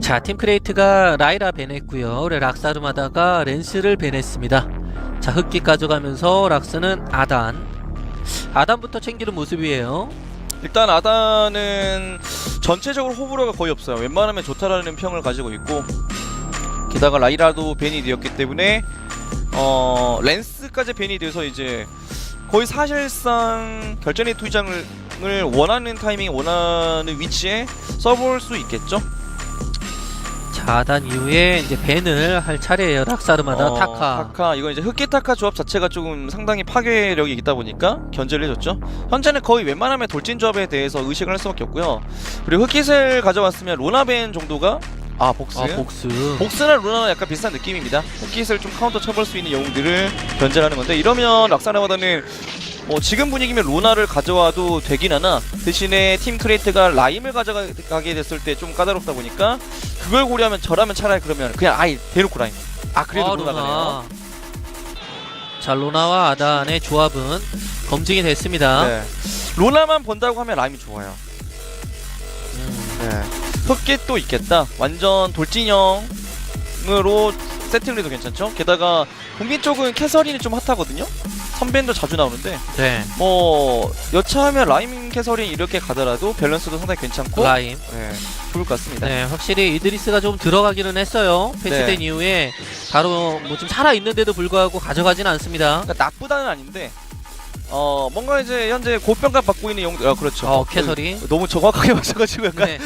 자, 팀크레이트가 라이라 밴했고요. 그래 락사르마다가 랜스를 밴했습니다. 자, 흑기 가져가면서 락스는 아단부터 챙기는 모습이에요. 일단 아단은 전체적으로 호불호가 거의 없어요. 웬만하면 좋다라는 평을 가지고 있고, 게다가 라이라도 밴이 되었기 때문에 랜스까지 밴이 돼서 이제 거의 사실상 결전의 투장을 원하는 타이밍, 원하는 위치에 써볼 수 있겠죠. 자, 아단 이후에 이제 밴을 할 차례예요. 락사르마다 타카. 이건 이제 흑기 타카 조합 자체가 조금 상당히 파괴력이 있다 보니까 견제를 해줬죠. 현재는 거의 웬만하면 돌진 조합에 대해서 의식을 할 수밖에 없고요. 그리고 흑깃을 가져왔으면 로나벤 정도가 복스나 루나랑 약간 비슷한 느낌입니다. 흑깃을 좀 카운터 쳐볼 수 있는 영웅들을 견제를 하는 건데, 이러면 락사르마다는 뭐 지금 분위기면 로나를 가져와도 되긴 하나, 대신에 팀 크레이트가 라임을 가져가게 됐을 때 좀 까다롭다 보니까 그걸 고려하면 저라면 차라리 그러면 그냥 아예 대놓고 라임. 그래도 로나가네요. 자, 로나와 아단의 조합은 검증이 됐습니다. 네. 로나만 본다고 하면 라임이 좋아요. 네. 흑깃도 있겠다. 완전 돌진형으로 세팅을 해도 괜찮죠. 게다가 국민 쪽은 캐서린이 좀 핫하거든요. 선밴도 자주 나오는데, 네. 뭐 여차하면 라임 캐서린 이렇게 가더라도 밸런스도 상당히 괜찮고, 라임. 네, 좋을 것 같습니다. 네, 확실히 이드리스가 좀 들어가기는 했어요. 패치된 이후에 바로 뭐 좀 살아 있는데도 불구하고 가져가지는 않습니다. 그러니까 나쁘다는 아닌데, 뭔가 이제 현재 고평가 받고 있는 영웅들, 그렇죠. 캐서린. 너무 정확하게 맞춰가지고 약간, 네.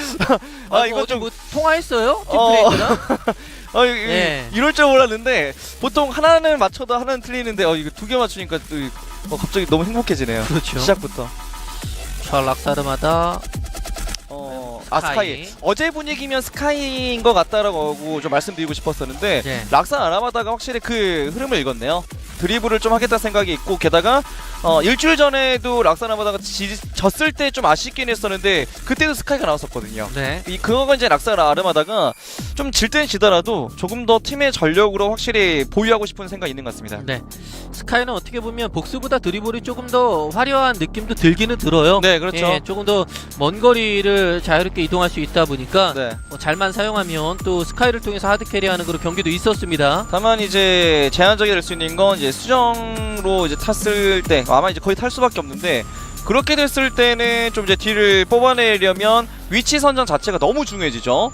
이거 좀 뭐 통화했어요? 팀플레이드랑? 이럴 줄 몰랐는데, 보통 하나는 맞춰도 하나는 틀리는데, 이거 두 개 맞추니까 또 갑자기 너무 행복해지네요. 그렇죠. 시작부터. 자, 락사르마다 스카이. 어제 분위기면 스카이인 것 같다라고 좀 말씀드리고 싶었었는데, 네. 락사 아라마다가 확실히 그 흐름을 읽었네요. 드리블을 좀 하겠다 생각이 있고, 게다가 일주일 전에도 락사 아라마다가 졌을 때 좀 아쉽긴 했었는데 그때도 스카이가 나왔었거든요. 네. 그거가 이제 락사 아라마다가 좀 질 때는 지더라도 조금 더 팀의 전력으로 확실히 보유하고 싶은 생각이 있는 것 같습니다. 네. 스카이는 어떻게 보면 복수보다 드리블이 조금 더 화려한 느낌도 들기는 들어요. 네, 그렇죠. 예, 조금 더 먼 거리를 자유롭게 이동할 수 있다 보니까 네. 잘만 사용하면 또 스카이를 통해서 하드캐리하는 그런 경기도 있었습니다. 다만 이제 제한적이 될 수 있는 건 이제 수정으로 이제 탔을 때, 아마 이제 거의 탈 수밖에 없는데, 그렇게 됐을 때는 좀 이제 딜을 뽑아내려면 위치 선정 자체가 너무 중요해지죠.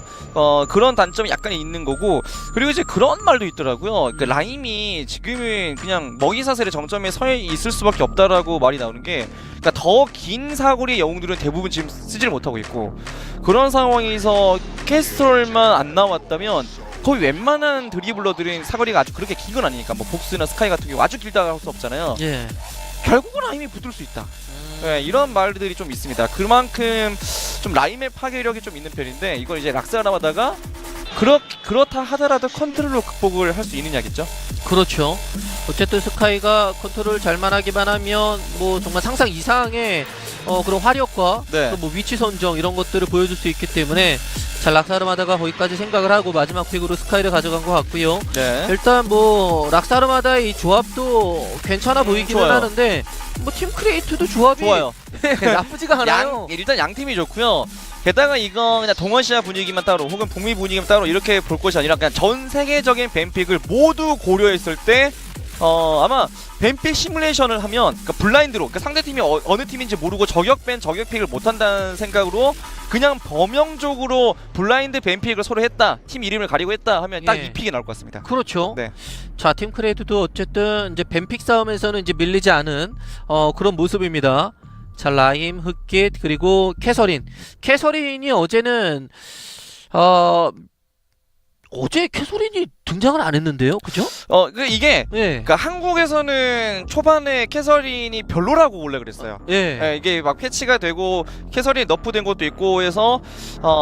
그런 단점이 약간 있는 거고, 그리고 이제 그런 말도 있더라고요. 그 라임이 지금은 그냥 먹이사슬의 정점에 서 있을 수밖에 없다라고 말이 나오는 게, 그러니까 더 긴 사거리의 영웅들은 대부분 지금 쓰지를 못하고 있고, 그런 상황에서 캐스트롤만 안 나왔다면 거의 웬만한 드리블러들은 사거리가 아주 그렇게 긴 건 아니니까, 뭐 복스나 스카이 같은 경우 아주 길다고 할 수 없잖아요. 예. 결국은 라임이 붙을 수 있다. 네, 이런 말들이 좀 있습니다. 그만큼 좀 라임의 파괴력이 좀 있는 편인데, 이걸 이제 락사라마다가 그렇다 하더라도 컨트롤로 극복을 할 수 있느냐겠죠? 그렇죠. 어쨌든 스카이가 컨트롤 잘만 하기만 하면 뭐 정말 상상 이상의 그런 화력과 네. 또 뭐 위치 선정 이런 것들을 보여줄 수 있기 때문에 잘 락사르마다가 거기까지 생각을 하고 마지막 픽으로 스카이를 가져간 것 같고요. 네. 일단 뭐 락사르마다의 이 조합도 괜찮아 보이기는 좋아요. 하는데 뭐 팀 크리에이트도 조합이 좋아요. 나쁘지가 않아요. 일단 양 팀이 좋고요. 게다가 이건 그냥 동아시아 분위기만 따로, 혹은 북미 분위기만 따로 이렇게 볼 것이 아니라 그냥 전 세계적인 밴픽을 모두 고려했을 때 아마 밴픽 시뮬레이션을 하면, 그러니까 블라인드로, 그러니까 상대팀이 어느 팀인지 모르고 저격픽을 못한다는 생각으로 그냥 범용적으로 블라인드 밴픽을 서로 했다, 팀 이름을 가리고 했다 하면 딱 이 픽이 나올 것 같습니다. 그렇죠. 네. 자, 팀 크레이트도 어쨌든 이제 밴픽 싸움에서는 이제 밀리지 않은 그런 모습입니다. 자, 라임, 흑깃, 그리고 캐서린이 어제는 어제 캐서린이 등장을 안 했는데요, 그죠? 이게 예. 그러니까 한국에서는 초반에 캐서린이 별로라고 원래 그랬어요. 예. 예, 이게 막 패치가 되고 캐서린이 너프된 것도 있고 해서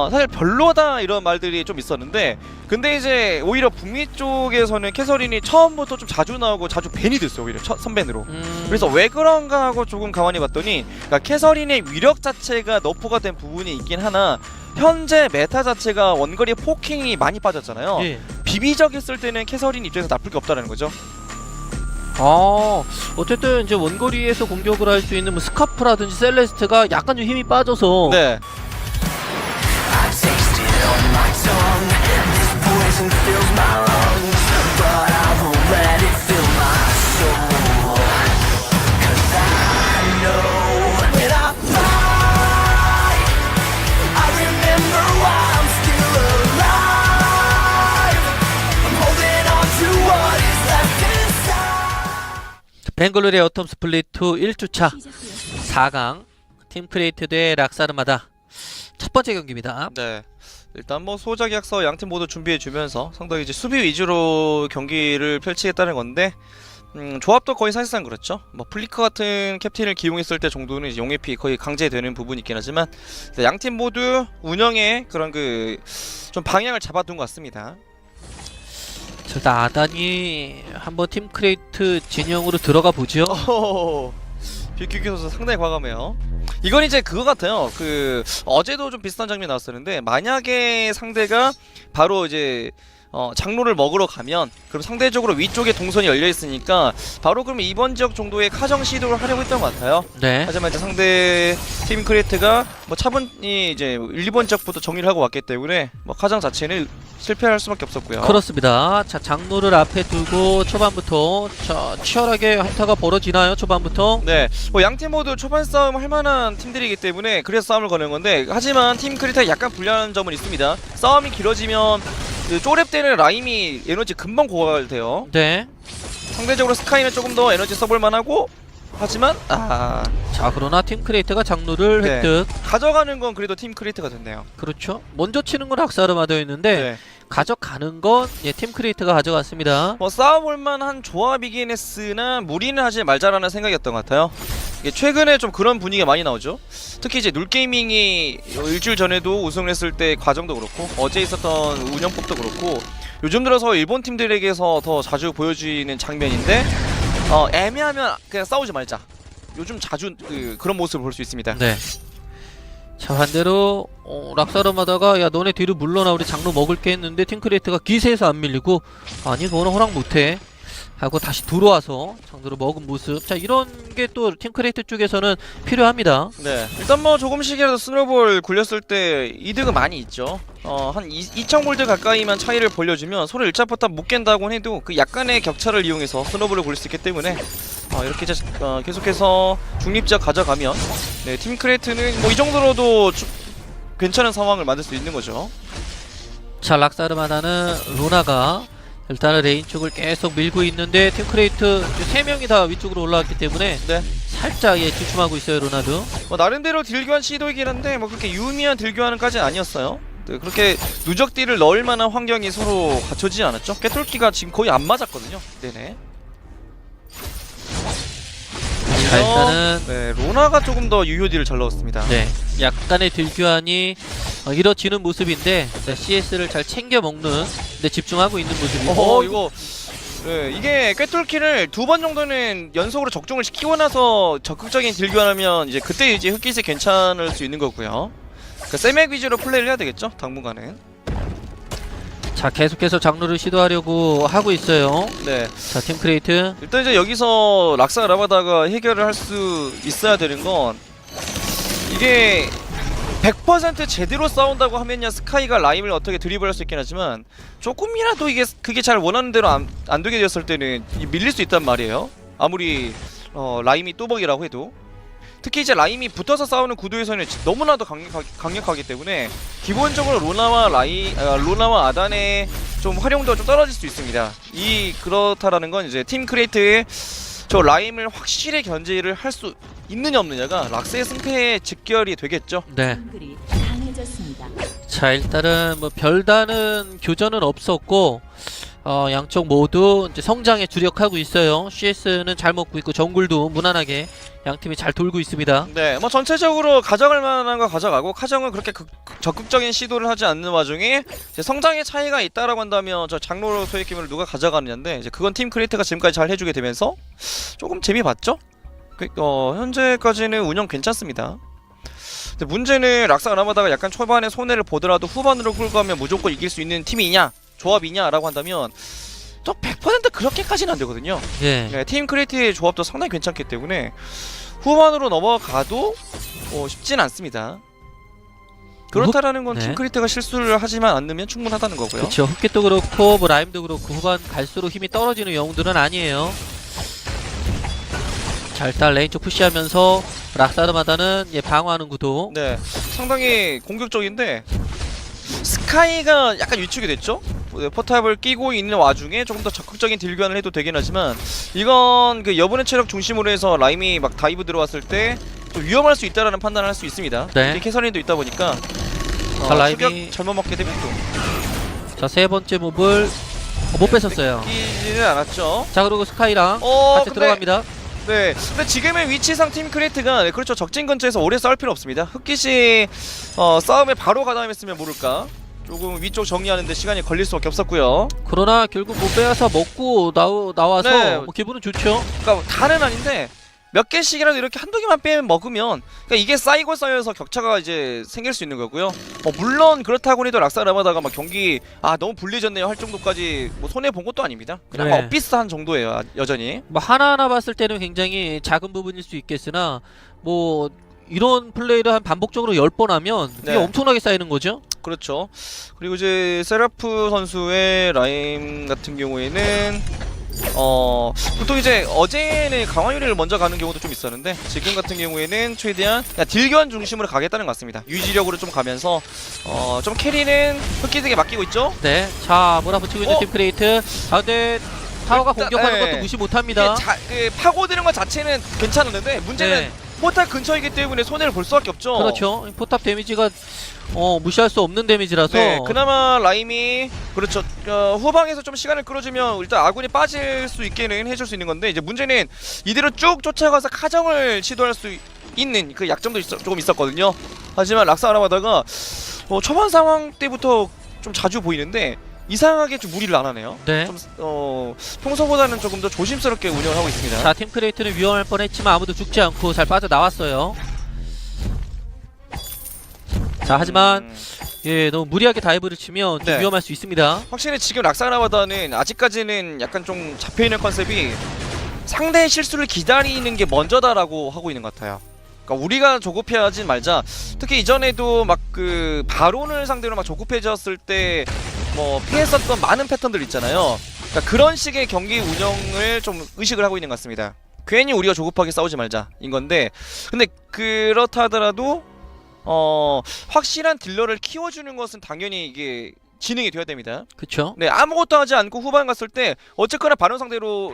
사실 별로다 이런 말들이 좀 있었는데, 근데 이제 오히려 북미 쪽에서는 캐서린이 처음부터 좀 자주 나오고 자주 밴이 됐어요, 오히려 선밴으로. 그래서 왜 그런가 하고 조금 가만히 봤더니, 그러니까 캐서린의 위력 자체가 너프가 된 부분이 있긴 하나, 현재 메타 자체가 원거리 포킹이 많이 빠졌잖아요. 예. 비비적했을 때는 캐서린 입장에서 나쁠 게 없다는 거죠. 어쨌든 이제 원거리에서 공격을 할 수 있는 뭐 스카프라든지 셀레스트가 약간 좀 힘이 빠져서 네. poison fills my lungs, but I won't let it fill my soul. 'Cause I know when I fight, I remember why I'm still alive. I'm holding on to what is left inside. 뱅글로리의 어텀 스플릿 2 1주차 4강 팀 크리에이트 대 락사르마다 첫 번째 경기입니다. 네. 일단 뭐 소자 계약서 양팀 모두 준비해 주면서 상당히 이제 수비 위주로 경기를 펼치겠다는 건데 조합도 거의 사실상 그렇죠. 뭐 플리커 같은 캡틴을 기용했을 때 정도는 이제 용의 피 거의 강제되는 부분이 있긴 하지만 양팀 모두 운영에 그런 그 좀 방향을 잡아둔 것 같습니다. 자, 일단 아단이 한번 팀 크리에이트 진영으로 들어가 보죠. 빅큐큐 선수 상당히 과감해요. 이건 이제 그거 같아요. 그 어제도 좀 비슷한 장면이 나왔었는데 만약에 상대가 바로 이제 장로를 먹으러 가면 그럼 상대적으로 위쪽에 동선이 열려 있으니까 바로 그러면 이번 지역 정도의 카정 시도를 하려고 했던 것 같아요. 네. 하지만 이제 상대 팀 크리에이트가 뭐 차분히 이제 1, 2번 지역부터 정리를 하고 왔기 때문에 뭐 카정 자체는 실패할 수밖에 없었고요. 그렇습니다. 자, 장로를 앞에 두고 초반부터 자, 치열하게 한타가 벌어지나요? 초반부터. 네, 뭐 양팀 모두 초반 싸움 할 만한 팀들이기 때문에 그래서 싸움을 거는 건데 하지만 팀 크리에이트가 약간 불리한 점은 있습니다. 싸움이 길어지면 그 쪼렙 때는 라임이 에너지 금방 고갈돼요. 네. 상대적으로 스카이는 조금 더 에너지 써볼 만하고 하지만 자, 그러나 팀 크리에이트가 장로를 네. 획득. 가져가는 건 그래도 팀 크리에이트가 됐네요. 그렇죠. 먼저 치는 건 락사르마다였는데 네. 가져가는 건 예, 팀 크리에이트가 가져갔습니다. 뭐 싸워볼 만한 조합이긴 했으나 무리는 하지 말자라는 생각이었던 것 같아요. 이게 최근에 좀 그런 분위기가 많이 나오죠. 특히 이제 눌게이밍이 일주일 전에도 우승을 했을 때 과정도 그렇고 어제 있었던 운영법도 그렇고 요즘 들어서 일본 팀들에게서 더 자주 보여지는 장면인데 애매하면 그냥 싸우지 말자. 요즘 자주 그런 모습을 볼 수 있습니다. 네. 자, 반대로 락사르마다가 야 너네 뒤로 물러나 우리 장로 먹을게 했는데 팀 크리에이트가 기세에서 안 밀리고 아니 그거는 허락 못해 하고 다시 들어와서 장로를 먹은 모습. 자, 이런 게 또 팀 크리에이트 쪽에서는 필요합니다. 네, 일단 뭐 조금씩이라도 스노볼 굴렸을 때 이득은 많이 있죠. 한 2000골드 가까이만 차이를 벌려주면 서로 1차 포탑 못 깬다고 해도 그 약간의 격차를 이용해서 스노볼을 굴릴 수 있기 때문에 이렇게 이제 계속해서 중립지역 가져가면 네, 팀 크리에이트는 뭐 이 정도로도 괜찮은 상황을 만들 수 있는 거죠. 자, 락사르마다는 로나가 일단은 레인 쪽을 계속 밀고 있는데 팀 크리에이트 3명이 다 위쪽으로 올라왔기 때문에 네, 살짝 주춤하고 있어요. 로나도. 뭐 나름대로 딜교환 시도이긴 한데 뭐 그렇게 유의미한 딜교환은까지는 아니었어요. 네, 그렇게 누적 딜을 넣을 만한 환경이 서로 갖춰지지 않았죠. 깨뚫기가 지금 거의 안 맞았거든요. 네네. 자, 일단은 네, 로나가 조금 더 유효 딜을 잘 넣었습니다. 네, 약간의 딜교환이 이뤄지는 모습인데 네, CS를 잘 챙겨 먹는 데 집중하고 있는 모습이고. 이거 네, 이게 꿰뚫기를 2번 정도는 연속으로 적중을 시키고 나서 적극적인 딜교환하면 이제 그때 이제 흑기세 괜찮을 수 있는 거고요. 그러니까 세맥 위주로 플레이를 해야 되겠죠, 당분간은. 자, 계속해서 장르를 시도하려고 하고 있어요. 네, 자, 팀 크리에이트. 일단 이제 여기서 락사 라바다가 해결을 할 수 있어야 되는 건 이게 100% 제대로 싸운다고 하면야 스카이가 라임을 어떻게 드리블할 수 있긴 하지만 조금이라도 그게 잘 원하는 대로 안 되게 되었을 때는 밀릴 수 있단 말이에요. 아무리 라임이 뚜벅이라고 해도. 특히 이제 라임이 붙어서 싸우는 구도에서는 너무나도 강력하기 때문에 기본적으로 로나와 아단의 좀 활용도가 좀 떨어질 수 있습니다. 그렇다라는 건 이제 팀 크리에이트의 저 라임을 확실히 견제를 할 수 있느냐 없느냐가 락스의 승패에 직결이 되겠죠. 네. 강해졌습니다. 자, 일단은 뭐 별다른 교전은 없었고 양쪽 모두 이제 성장에 주력하고 있어요. CS는 잘 먹고 있고 정글도 무난하게 양 팀이 잘 돌고 있습니다. 네, 뭐 전체적으로 가져갈 만한 거 가져가고 카정은 그렇게 적극적인 시도를 하지 않는 와중에 이제 성장의 차이가 있다라고 한다면 저 장로로 소액기물을 누가 가져가느냐인데 이제 그건 팀 크리에이트가 지금까지 잘 해주게 되면서 조금 재미봤죠? 현재까지는 운영 괜찮습니다. 근데 문제는 락사 아나마다가 약간 초반에 손해를 보더라도 후반으로 끌고 가면 무조건 이길 수 있는 팀이냐 조합이냐라고 한다면 또 100% 그렇게까지는 안 되거든요. 예. 네, 팀 크리에이트의 조합도 상당히 괜찮기 때문에 후반으로 넘어가도 쉽진 않습니다. 그렇다라는 건 네. 팀크리트가 실수를 하지만 않으면 충분하다는 거고요. 그렇죠. 흑기도 그렇고 뭐 라임도 그렇고 후반 갈수록 힘이 떨어지는 영웅들은 아니에요. 자, 일단 레인 쪽 푸시하면서 락사르마다는 방어하는 구도. 네, 상당히 공격적인데 스카이가 약간 위축이 됐죠? 포탑을 끼고 있는 와중에 조금 더 적극적인 딜교환을 해도 되긴 하지만 이건 그 여분의 체력 중심으로 해서 라임이 막 다이브 들어왔을 때 좀 위험할 수 있다라는 판단을 할 수 있습니다. 네. 캐서린도 있다 보니까 자, 라임이- 추격 잘못 먹게 되면 또 자, 세 번째 몹을 못 뺏었어요. 끼지는 않았죠. 자, 그리고 스카이랑 같이 근데 들어갑니다. 네, 근데 지금의 위치상 팀 크리에이트가 네, 그렇죠. 적진 근처에서 오래 싸울 필요 없습니다. 흑깃이 싸움에 바로 가담했으면 모를까. 조금 위쪽 정리하는데 시간이 걸릴 수밖에 없었고요. 그러나 결국 못 빼앗아 먹고 나와서 네. 뭐 기분은 좋죠. 그러니까 다는 아닌데 몇 개씩이라도 이렇게 한두 개만 빼면 먹으면 그러니까 이게 쌓이고 쌓여서 격차가 이제 생길 수 있는 거고요. 물론 그렇다고 해도 락사르마다가 막 경기 너무 불리해졌네요 할 정도까지 뭐 손해 본 것도 아닙니다. 그냥 네. 엇비슷한 정도예요 여전히. 뭐 하나하나 봤을 때는 굉장히 작은 부분일 수 있겠으나 뭐 이런 플레이를 한 반복적으로 10번 하면 그게 네. 엄청나게 쌓이는 거죠. 그렇죠. 그리고 이제 세라프 선수의 라임 같은 경우에는 보통 이제 어제는 강화유리를 먼저 가는 경우도 좀 있었는데 지금 같은 경우에는 최대한 그냥 딜견 중심으로 가겠다는 것 같습니다. 유지력으로 좀 가면서 좀 캐리는 흑기에게 맡기고 있죠. 네. 자, 몰아붙이고 있는 팀 크리에이트. 아, 근데 타워가 일단, 공격하는 네. 것도 무시 못합니다. 파고드는 것 자체는 괜찮은데 문제는 네. 포탈 근처이기 때문에 손해를 볼 수밖에 없죠. 그렇죠. 포탑 데미지가 무시할 수 없는 데미지라서. 네, 그나마 라임이 그렇죠. 후방에서 좀 시간을 끌어주면 일단 아군이 빠질 수 있게는 해줄 수 있는 건데 이제 문제는 이대로 쭉 쫓아가서 카정을 시도할 수 있는 그 약점도 조금 있었거든요. 하지만 락사르마다가 초반 상황 때부터 좀 자주 보이는데 이상하게 좀 무리를 안 하네요. 네. 좀 평소보다는 조금 더 조심스럽게 운영을 하고 있습니다. 자, 팀 크리에이트는 위험할 뻔했지만 아무도 죽지 않고 잘 빠져나왔어요. 자, 하지만 너무 무리하게 다이브를 치면 좀 네. 위험할 수 있습니다. 확실히 지금 락사르마다는 아직까지는 약간 좀 잡혀있는 컨셉이 상대의 실수를 기다리는 게 먼저다라고 하고 있는 것 같아요. 그러니까 우리가 조급해하지 말자. 특히 이전에도 막 그 바론을 상대로 막 조급해졌을 때 뭐 피했었던 많은 패턴들 있잖아요. 그러니까 그런 식의 경기 운영을 좀 의식을 하고 있는 것 같습니다. 괜히 우리가 조급하게 싸우지 말자인 건데 근데 그렇다 하더라도 확실한 딜러를 키워주는 것은 당연히 이게 진행이 되어야 됩니다. 그쵸? 네, 아무것도 하지 않고 후반 갔을 때 어쨌거나 바론 상대로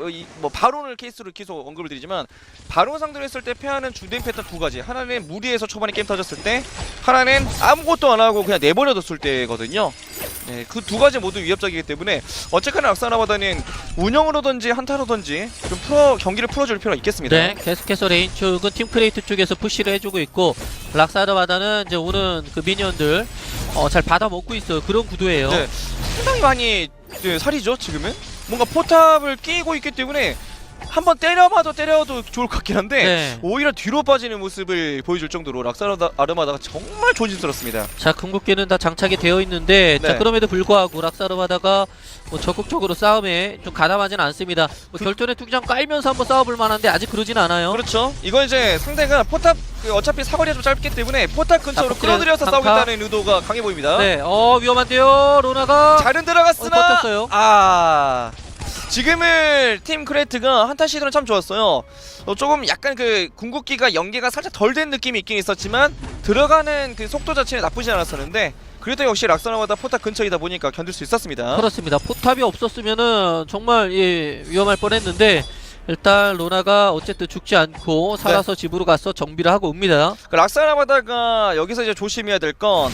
바론을 케이스로 계속 언급을 드리지만 바론 상대로 했을 때 패하는 주된 패턴 두 가지. 하나는 무리해서 초반에 게임 터졌을 때, 하나는 아무것도 안 하고 그냥 내버려뒀을 때거든요. 네, 그 두 가지 모두 위협적이기 때문에 어쨌거나 락사르마다는 운영으로든지 한타로든지 좀 경기를 풀어줄 필요가 있겠습니다. 네, 계속해서 레인 쪽은 팀 크리에이트 쪽에서 푸시를 해주고 있고 락사르마다는 이제 오는 그 미니언들 잘 받아 먹고 있어요. 그런 구도예요. 네, 상당히 많이 살이죠 지금은. 뭔가 포탑을 끼고 있기 때문에 한번 때려도 좋을 것 같긴 한데 네. 오히려 뒤로 빠지는 모습을 보여줄 정도로 락사르마다가 정말 조심스럽습니다. 자, 궁극기는 다 장착이 되어 있는데 네. 자, 그럼에도 불구하고 락사르마다가 뭐 적극적으로 싸움에 좀 가담하지는 않습니다. 뭐 결전의 투기장 깔면서 한번 싸워볼 만한데 아직 그러진 않아요. 그렇죠. 이건 이제 상대가 포탑 어차피 사거리가 좀 짧기 때문에 포탑 근처로 자, 끌어들여서 강타. 싸우겠다는 의도가 강해 보입니다. 네, 위험한데요. 로나가 잘은 들어갔으나 버텼어요. 지금은 팀 크레이트가 한타 시도는 참 좋았어요. 조금 약간 그 궁극기가 연계가 살짝 덜 된 느낌이 있긴 있었지만 들어가는 그 속도 자체는 나쁘지 않았었는데 그래도 역시 락사르마다 포탑 근처이다 보니까 견딜 수 있었습니다. 그렇습니다. 포탑이 없었으면은 정말 위험할 뻔했는데 일단 로나가 어쨌든 죽지 않고 살아서 집으로 가서 정비를 하고 옵니다. 그 락사르마다가 여기서 이제 조심해야 될 건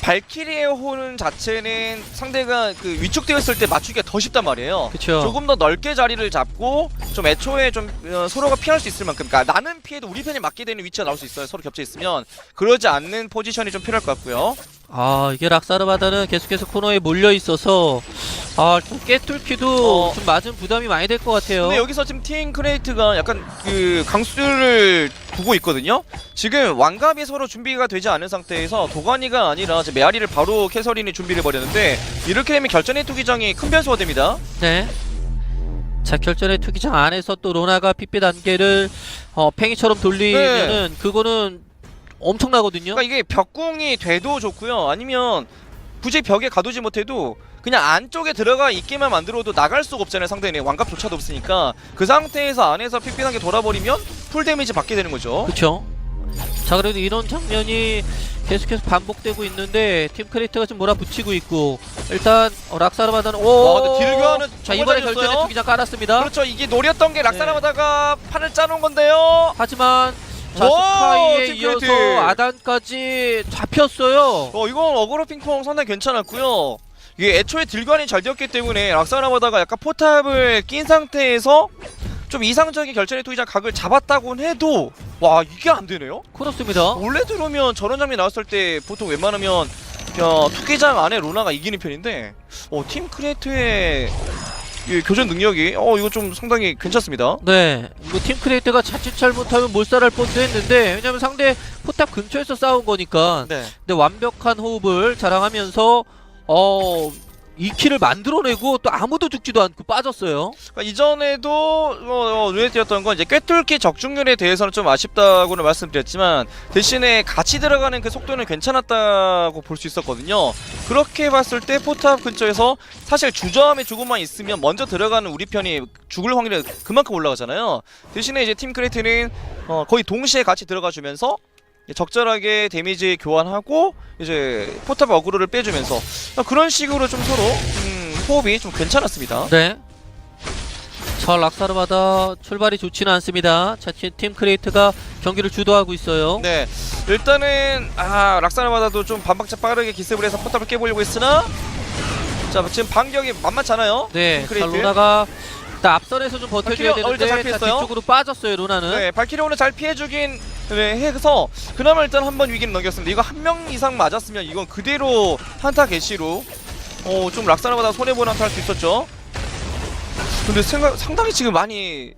발키리의 호는 자체는 상대가 그 위축되어 있을 때 맞추기가 더 쉽단 말이에요. 그쵸. 조금 더 넓게 자리를 잡고 좀 애초에 좀 서로가 피할 수 있을 만큼, 그러니까 나는 피해도 우리 편이 맞게 되는 위치가 나올 수 있어요. 서로 겹쳐 있으면. 그러지 않는 포지션이 좀 필요할 것 같고요. 이게 락사르마다는 계속해서 코너에 몰려 있어서 좀 깨뚫기도 좀 맞은 부담이 많이 될 것 같아요. 근데 여기서 지금 팀 크레이트가 약간 그 강수를 두고 있거든요. 지금 왕갑이 서로 준비가 되지 않은 상태에서 도가니가 아니라 지금 메아리를 바로 캐서린이 준비를 해버렸는데 이렇게 되면 결전의 투기장이 큰 변수가 됩니다. 네. 자, 결전의 투기장 안에서 또 로나가 핏빛 안개를 팽이처럼 돌리면은 그거는 엄청나거든요. 그러니까 이게 벽궁이 돼도 좋고요. 아니면 굳이 벽에 가두지 못해도 그냥 안쪽에 들어가 있게만 만들어도 나갈 수가 없잖아요. 상대는 왕갑조차도 없으니까 그 상태에서 안에서 픽픽하게 돌아버리면 풀 데미지 받게 되는 거죠. 그렇죠. 자, 그래도 이런 장면이 계속해서 반복되고 있는데 팀 크리에이터가 지금 몰아붙이고 있고 일단 락사르마다는 근데 딜 교환은 자, 정말 이번에 잘했어요. 결전에 투기장 깔았습니다. 그렇죠. 이게 노렸던 게 락사라마다가 판을 짜놓은 건데요. 하지만 자, 와, 스카이에 팀 이어서 크리에이터. 아단까지 잡혔어요. 이건 어그로 핑퐁 상당히 괜찮았고요. 이게 애초에 딜관이 잘 되었기 때문에 락사라마다가 약간 포탑을 낀 상태에서 좀 이상적인 결전의 투기장 각을 잡았다고는 해도 와 이게 안 되네요. 그렇습니다. 원래 들으면 저런 장면 나왔을 때 보통 웬만하면 투기장 안에 로나가 이기는 편인데 팀 크리에이터의 이 교전 능력이 이거 좀 상당히 괜찮습니다. 네, 이거 팀 크리에이터가 자칫 잘못하면 몰살할 뻔도 했는데 왜냐면 상대 포탑 근처에서 싸운 거니까. 네. 근데 완벽한 호흡을 자랑하면서 2킬을 만들어내고 또 아무도 죽지도 않고 빠졌어요. 그러니까 이전에도 눈에 띄었던 건 이제 꿰뚫기 적중률에 대해서는 좀 아쉽다고는 말씀드렸지만 대신에 같이 들어가는 그 속도는 괜찮았다고 볼 수 있었거든요. 그렇게 봤을 때 포탑 근처에서 사실 주저함에 조금만 있으면 먼저 들어가는 우리 편이 죽을 확률이 그만큼 올라가잖아요. 대신에 이제 팀 크리에이터는 거의 동시에 같이 들어가주면서 적절하게 데미지 교환하고 이제 포탑 어그로를 빼주면서 그런 식으로 좀 서로 호흡이 좀 괜찮았습니다. 네. 자, 락사르마다 출발이 좋지는 않습니다. 자, 팀 크리에이터가 경기를 주도하고 있어요. 네, 일단은 락사르마다도 좀 반박자 빠르게 기습을 해서 포탑을 깨보려고 했으나 자 지금 반격이 만만찮아요. 네, 자, 크리에이터. 루나가 일단 앞선에서 좀 버텨줘야 발키리 잘 되는데 자, 피했어요? 뒤쪽으로 빠졌어요, 루나는. 네, 발키리 오늘 잘 피해주긴 해서 그나마 일단 한 번 위기는 넘겼습니다. 이거 한 명 이상 맞았으면 이건 그대로 한타 개시로 좀 락사르마다 손해보는 한타 할 수 있었죠. 근데 상당히 지금 많이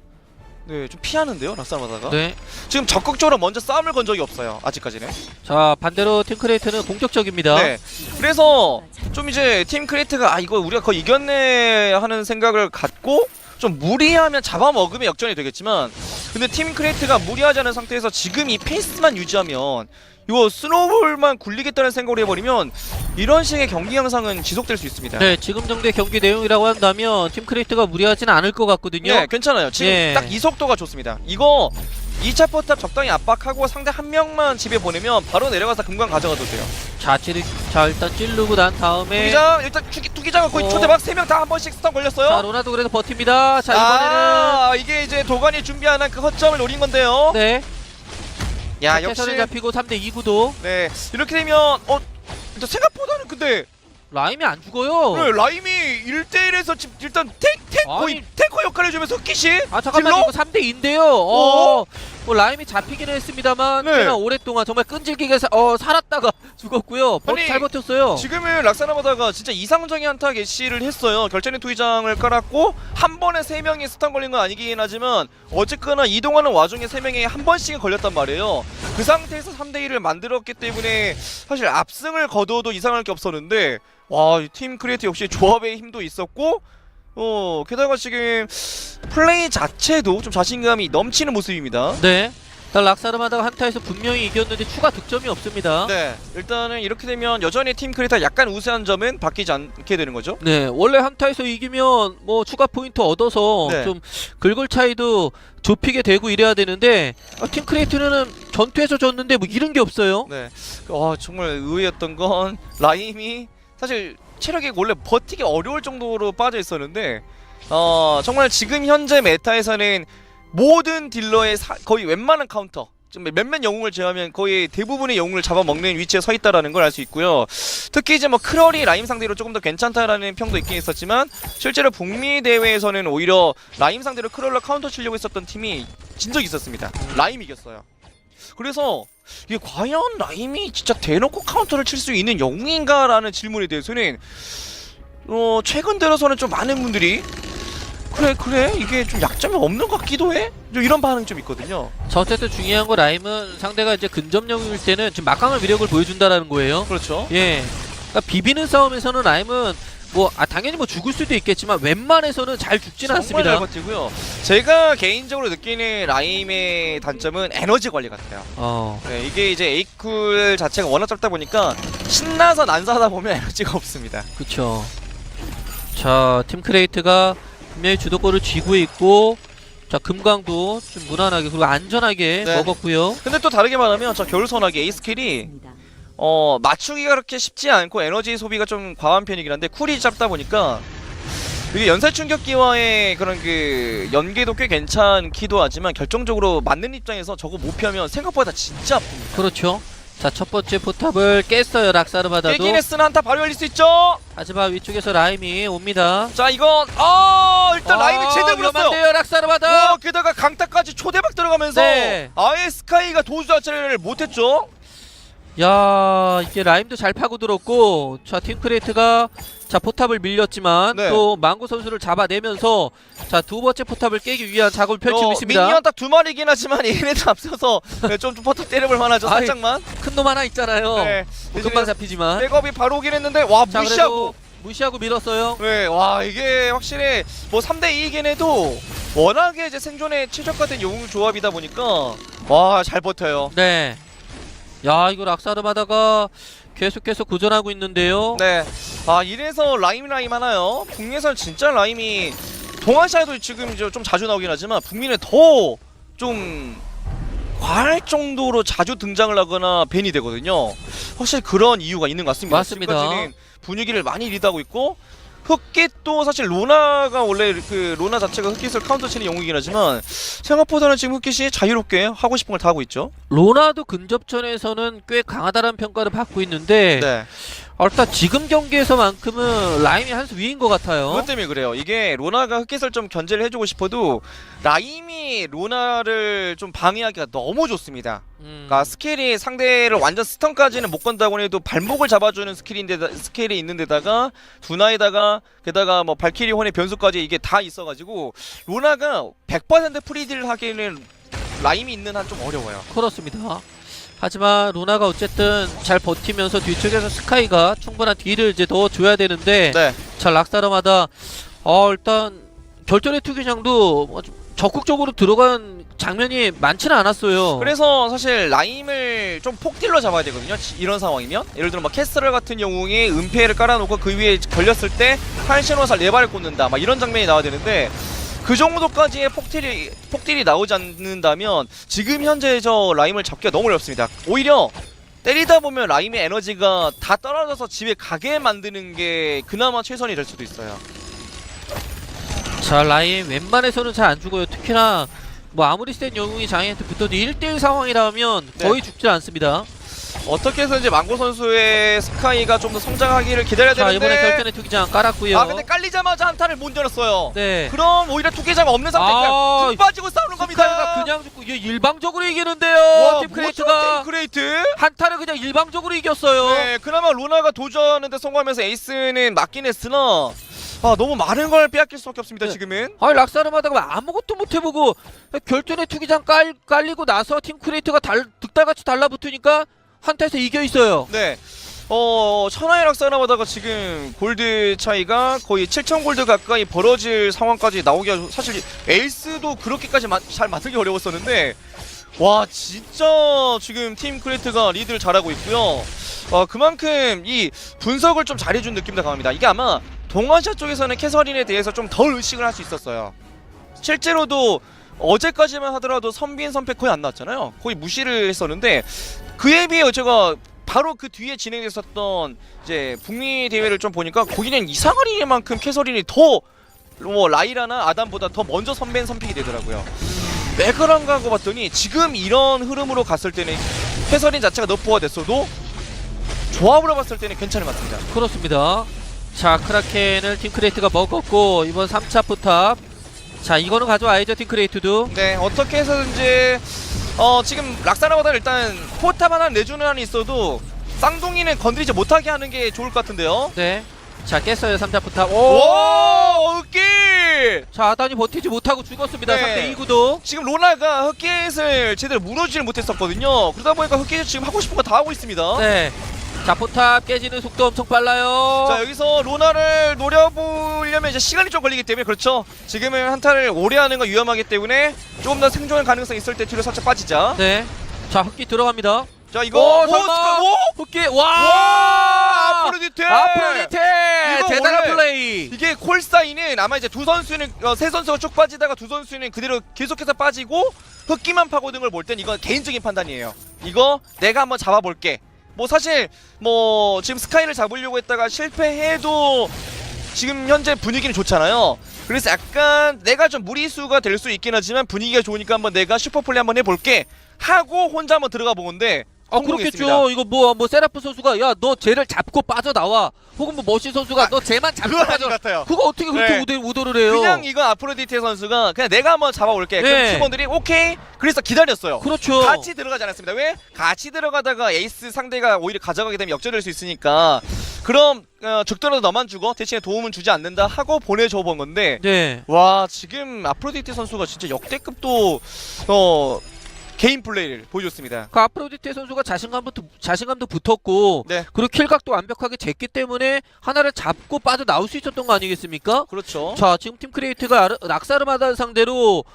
좀 피하는데요, 락사르마다가. 네. 지금 적극적으로 먼저 싸움을 건 적이 없어요, 아직까지는. 자, 반대로 팀 크리에이터는 공격적입니다. 네. 그래서 좀 이제 팀 크리에이터가 이거 우리가 거의 이겼네 하는 생각을 갖고 좀 무리하면 잡아먹으면 역전이 되겠지만 근데 팀 크리에이터가 무리하지 않은 상태에서 지금 이 페이스만 유지하면 이거 스노우볼만 굴리겠다는 생각을 해버리면 이런 식의 경기 양상은 지속될 수 있습니다. 네, 지금 정도의 경기 내용이라고 한다면 팀 크리에이터가 무리하지는 않을 것 같거든요. 네, 괜찮아요. 지금 예. 딱 이 속도가 좋습니다. 이거 2차 포탑 적당히 압박하고 상대 한 명만 집에 보내면 바로 내려가서 금강 가져가도 돼요. 자, 일단 찌르고 난 다음에 투기장 일단 투기장은 거의 초대박 3명 다 한 번씩 스턴 걸렸어요. 자, 로나도 그래도 버팁니다. 자, 이번에는 이게 이제 도관이 준비하는 그 허점을 노린 건데요. 네. 야 역시 역시 잡히고 3대 2구도 네 이렇게 되면 일단 생각보다는 근데 라임이 안 죽어요. 네, 라임이 1대1에서 지금 일단 거의 아니. 탱커 역할을 해주면서 kit이 아, 잠깐만, 딜러? 이거 3대 2인데요. 라임이 잡히기는 했습니다만 네. 꽤나 오랫동안 정말 끈질기게 살았다가 죽었고요. 아니, 잘 버텼어요. 지금은 락사나바다가 진짜 이상적인 한타 개시를 했어요. 결전의 투기장을 깔았고 한 번에 3명이 스턴 걸린 건 아니긴 하지만 어쨌거나 이동하는 와중에 3명이 한 번씩은 걸렸단 말이에요. 그 상태에서 3대1을 만들었기 때문에 사실 압승을 거둬도 이상할 게 없었는데 와, 팀 크리에이터 역시 조합의 힘도 있었고 게다가 지금 플레이 자체도 좀 자신감이 넘치는 모습입니다. 네. 일단 락사르마다가 한타에서 분명히 이겼는데 추가 득점이 없습니다. 네, 일단은 이렇게 되면 여전히 팀 크리에이터 약간 우세한 점은 바뀌지 않게 되는 거죠. 네, 원래 한타에서 이기면 뭐 추가 포인트 얻어서 네. 좀 글골 차이도 좁히게 되고 이래야 되는데 팀 크리에이터는 전투에서 졌는데 뭐 이런 게 없어요. 네, 정말 의외였던 건 라임이 사실 체력이 원래 버티기 어려울 정도로 빠져 있었는데 정말 지금 현재 메타에서는 모든 딜러의 거의 웬만한 카운터 좀 몇몇 영웅을 제외하면 거의 대부분의 영웅을 잡아먹는 위치에 서 있다라는 걸 알 수 있고요. 특히 이제 뭐 크럴이 라임 상대로 조금 더 괜찮다라는 평도 있긴 있었지만 실제로 북미 대회에서는 오히려 라임 상대로 크럴로 카운터 치려고 했었던 팀이 진 적이 있었습니다. 라임이 이겼어요. 그래서 이게 과연 라임이 진짜 대놓고 카운터를 칠 수 있는 영웅인가라는 질문에 대해서는 최근 들어서는 좀 많은 분들이 그래 이게 좀 약점이 없는 것 같기도 해? 좀 이런 반응이 좀 있거든요. 자, 어쨌든 중요한 건 라임은 상대가 이제 근접 영웅일 때는 지금 막강한 위력을 보여준다라는 거예요. 그렇죠. 예. 그러니까 비비는 싸움에서는 라임은 뭐 당연히 뭐 죽을 수도 있겠지만 웬만해서는 잘 죽지는 정말 잘 않습니다. 버티고요. 제가 개인적으로 느끼는 라임의 단점은 에너지 관리 같아요. 네, 이게 이제 에이쿨 자체가 워낙 짧다 보니까 신나서 난사하다 보면 에너지가 없습니다. 그쵸. 자, 팀 크레이트가 분명히 주도권을 쥐고 있고, 자, 금강도 좀 무난하게 그리고 안전하게 네. 먹었고요. 근데 또 다르게 말하면 저 겨울소나기 에이스킬이 맞추기가 그렇게 쉽지 않고 에너지 소비가 좀 과한 편이긴 한데 쿨이 짧다 보니까 이게 연쇄 충격기와의 그런 그 연계도 꽤 괜찮기도 하지만 결정적으로 맞는 입장에서 저거 못 피하면 생각보다 진짜 아픕니다. 그렇죠. 자, 첫 번째 포탑을 깼어요. 락사르마다도. 깨긴 했으나 한타 바로 열릴 수 있죠. 하지만 위쪽에서 라임이 옵니다. 자 이건 일단 라임이 제대로 불었어요. 위험한데요, 락사르마다. 게다가 강타까지 초대박 들어가면서 네. 아예 스카이가 도주 자체를 못했죠. 야, 이게 라임도 잘 파고들었고, 자, 팀 크레이트가 자 포탑을 밀렸지만 네. 또 망고 선수를 잡아내면서 자, 두 번째 포탑을 깨기 위한 작업을 펼치고 있습니다. 미니언 딱 두 마리긴 하지만 얘네도 앞서서 좀 포탑 때려볼 만하죠. 아이, 살짝만. 큰 놈 하나 있잖아요. 네. 뭐 금방 잡히지만. 백업이 바로 오긴 했는데 와 자, 무시하고. 그래도 무시하고 밀었어요. 네, 와 이게 확실히 뭐 3대 2이긴 해도 워낙에 이제 생존에 최적화된 영웅 조합이다 보니까 와 잘 버텨요. 네. 야, 이거 락사르마다가 계속해서 고전하고 있는데요. 네. 이래서 라임 하나요. 북미에서는 진짜 라임이 동아시아에도 지금 이제 좀 자주 나오긴 하지만 북미는 더 좀 과할 정도로 자주 등장을 하거나 밴이 되거든요. 확실히 그런 이유가 있는 것 같습니다. 맞습니다. 지금까지는 분위기를 많이 리드하고 있고 흑깃도 사실 로나가 원래 그 로나 자체가 흑깃을 카운터 치는 영웅이긴 하지만 생각보다는 지금 흑깃이 자유롭게 하고 싶은 걸 다 하고 있죠. 로나도 근접전에서는 꽤 강하다는 평가를 받고 있는데 네. 일단 지금 경기에서만큼은 라임이 한 수 위인 것 같아요. 그것 때문에 그래요. 이게 로나가 흑깃을 좀 견제를 해주고 싶어도 라임이 로나를 좀 방해하기가 너무 좋습니다. 그러니까 스킬이 상대를 완전 스턴까지는 못 건다고 해도 발목을 잡아주는 스킬이 있는 데다가 두나에다가 게다가 뭐 발키리 혼의 변수까지 이게 다 있어가지고 로나가 100% 프리딜 하기에는 라임이 있는 한 좀 어려워요. 그렇습니다. 하지만 로나가 어쨌든 잘 버티면서 뒤쪽에서 스카이가 충분한 딜을 이제 넣어줘야 되는데 네. 자, 락사르마다 일단 결전의 투기장도 좀 적극적으로 들어간 장면이 많지는 않았어요. 그래서 사실 라임을 좀 폭딜로 잡아야 되거든요. 이런 상황이면 예를 들어 막 캐스럴 같은 영웅이 은폐를 깔아놓고 그 위에 걸렸을 때 한신호살 4발을 꽂는다 막 이런 장면이 나와야 되는데 그 정도까지의 폭딜이 나오지 않는다면 지금 현재 저 라임을 잡기가 너무 어렵습니다. 오히려 때리다 보면 라임의 에너지가 다 떨어져서 집에 가게 만드는 게 그나마 최선이 될 수도 있어요. 자, 라임 웬만해서는 잘 안 죽어요. 특히나 뭐 아무리 센 영웅이 장애한테 붙어도 1대1 상황이라면 네. 거의 죽지 않습니다. 어떻게 해서든지 망고 선수의 스카이가 좀 더 성장하기를 기다려야 자, 되는데 이번에 결전의 투기장 깔았고요. 근데 깔리자마자 한타를 못 열었어요. 네. 그럼 오히려 투기자가 없는 상태니까 툭 빠지고 싸우는 겁니다. 스카이가 그냥 죽고 이게 일방적으로 이기는데요. 와, 팀 크레이트가 팀 크레이트? 한타를 그냥 일방적으로 이겼어요. 네, 그나마 로나가 도전하는데 성공하면서 에이스는 맞긴 했으나 너무 많은 걸 빼앗길 수밖에 없습니다. 네. 지금은. 락사르마다가 아무것도 못 해보고 결전의 투기장 깔리고 나서 팀 크레이트가 득달같이 달라붙으니까 한타에서 이겨 있어요. 네. 천하의 락사나마다가 지금 골드 차이가 거의 7,000 골드 가까이 벌어질 상황까지 나오게 하죠. 사실 에이스도 그렇게까지 잘 맞추기 어려웠었는데 와 진짜 지금 팀 크레이트가 리드를 잘하고 있고요. 그만큼 이 분석을 좀 잘해준 느낌도 강합니다. 이게 아마 동아시아 쪽에서는 캐서린에 대해서 좀 덜 의식을 할 수 있었어요. 실제로도 어제까지만 하더라도 선빈 선패 거의 안 나왔잖아요. 거의 무시를 했었는데 그에 비해 제가 바로 그 뒤에 진행됐었던 이제 북미 대회를 좀 보니까 거기는 이상한 일만큼 캐서린이 더 뭐 라이라나 아담보다 더 먼저 선픽이 되더라고요. 왜 그런가 하고 봤더니 지금 이런 흐름으로 갔을 때는 캐서린 자체가 너프가 됐어도 조합으로 봤을 때는 괜찮은 것 같습니다. 그렇습니다. 자, 크라켄을 팀 크레이트가 먹었고 이번 3차 포탑. 자, 이거는 가져와야죠. 팀 크레이트도. 네, 어떻게 해서든지 지금 락사나보다는 일단 포탑 하나 내주는 한이 있어도 쌍둥이는 건드리지 못하게 하는 게 좋을 것 같은데요. 네. 자, 깼어요. 3차 포탑. 오, 흑기! 자, 아단이 버티지 못하고 죽었습니다. 네. 3대 2구도. 지금 로나가 흑깃을 제대로 무너지질 못했었거든요. 그러다 보니까 흑깃이 지금 하고 싶은 거 다 하고 있습니다. 네. 자 포탑 깨지는 속도 엄청 빨라요. 자 여기서 로나를 노려보려면 이제 시간이 좀 걸리기 때문에 그렇죠. 지금은 한타를 오래 하는 건 위험하기 때문에 조금 더 생존 가능성 있을 때 뒤로 살짝 빠지자. 네. 자 흑기 들어갑니다. 자 이거 오, 설마. 흑기 와. 아프로디테 이거 대단한 원래 플레이. 이게 콜사인은 아마 이제 두 선수는 세 선수가 쭉 빠지다가 두 선수는 그대로 계속해서 빠지고 흑기만 파고든 걸 볼 땐 이건 개인적인 판단이에요. 이거 내가 한번 잡아볼게. 뭐 사실 뭐 지금 스카이를 잡으려고 했다가 실패해도 지금 현재 분위기는 좋잖아요. 그래서 약간 내가 좀 무리수가 될 수 있긴 하지만 분위기가 좋으니까 한번 내가 슈퍼플레이 한번 해볼게 하고 혼자 한번 들어가 보는데 성공했습니다. 그렇겠죠. 이거 뭐 세라프 선수가 야 너 쟤를 잡고 빠져나와. 혹은 뭐 머시 선수가 너 쟤만 잡고 그건 아닌 빠져. 것 같아요. 그거 어떻게 그렇게 네. 우도를 해요? 그냥 이건 아프로디테 선수가 그냥 내가 한번 잡아올게. 그럼 네. 팀원들이 오케이. 그래서 기다렸어요. 그렇죠. 같이 들어가지 않았습니다. 왜? 같이 들어가다가 에이스 상대가 오히려 가져가게 되면 역전될 수 있으니까 그럼 죽더라도 너만 죽어. 대신에 도움은 주지 않는다 하고 보내줘 본 건데 네. 와 지금 아프로디테 선수가 진짜 역대급도 개인 플레이를 보여줬습니다. 그 아프로디테 선수가 자신감도 붙었고 네. 그리고 킬각도 완벽하게 쟀기 때문에 하나를 잡고 빠져 나올 수 있었던 거 아니겠습니까? 그렇죠. 자 지금 팀 크리에이트가 락사르마다 상대로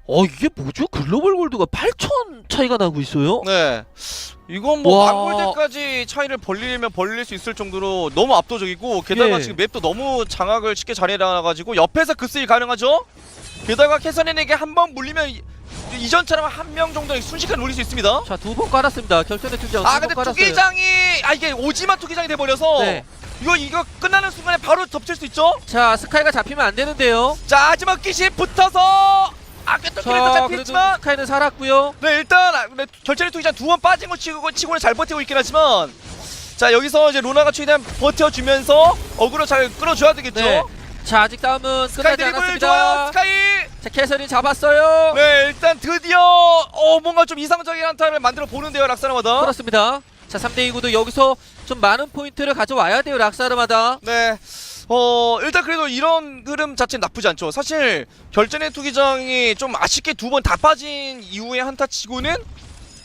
이게 뭐죠? 글로벌 골드가 8,000 차이가 나고 있어요? 네. 이건 뭐 와. 만골드까지 차이를 벌리면 벌릴 수 있을 정도로 너무 압도적이고 게다가 예. 지금 맵도 너무 장악을 쉽게 잘해놔가지고 옆에서 급수이 가능하죠? 게다가 캐서린에게 한 번 물리면 이전처럼 한 명 정도는 순식간에 물릴 수 있습니다. 자 두 번 깔았습니다. 결전의 투정 아 두번 근데 깔았어요. 투기장이 이게 오지마 투기장이 돼버려서 네. 이거 끝나는 순간에 바로 덮칠 수 있죠? 자 스카이가 잡히면 안 되는데요. 자 하지만 끼시 붙어서 또 자 그래도 그래도 잡혔지만 스카이는 살았고요. 네 일단 결전의 투기장 두 번 빠진 거 치고는 잘 버티고 있긴 하지만 자 여기서 이제 로나가 최대한 버텨주면서 어그로 잘 끌어줘야 되겠죠? 네. 자 아직 싸움은 스카이 끝나지 드리블 좋아요 않았습니다. 스카이. 자 캐서린 잡았어요. 네 일단 드디어 뭔가 좀 이상적인 한타를 만들어 보는데요 락사르마다. 그렇습니다. 자 3대2 구도 여기서 좀 많은 포인트를 가져와야 돼요 락사르마다. 네. 일단 그래도 이런 흐름 자체는 나쁘지 않죠. 사실 결전의 투기장이 좀 아쉽게 두 번 다 빠진 이후에 한타 치고는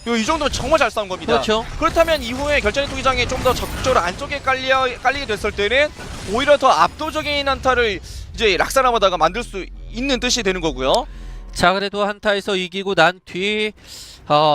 이 정도면 정말 잘 싸운 겁니다. 그렇죠. 그렇다면 이후에 결전의 투기장이 좀 더 적극적으로 안쪽에 깔리게 됐을 때는 오히려 더 압도적인 한타를 이제 락사르마다가 만들 수 있는 뜻이 되는 거고요. 자 그래도 한타에서 이기고 난 뒤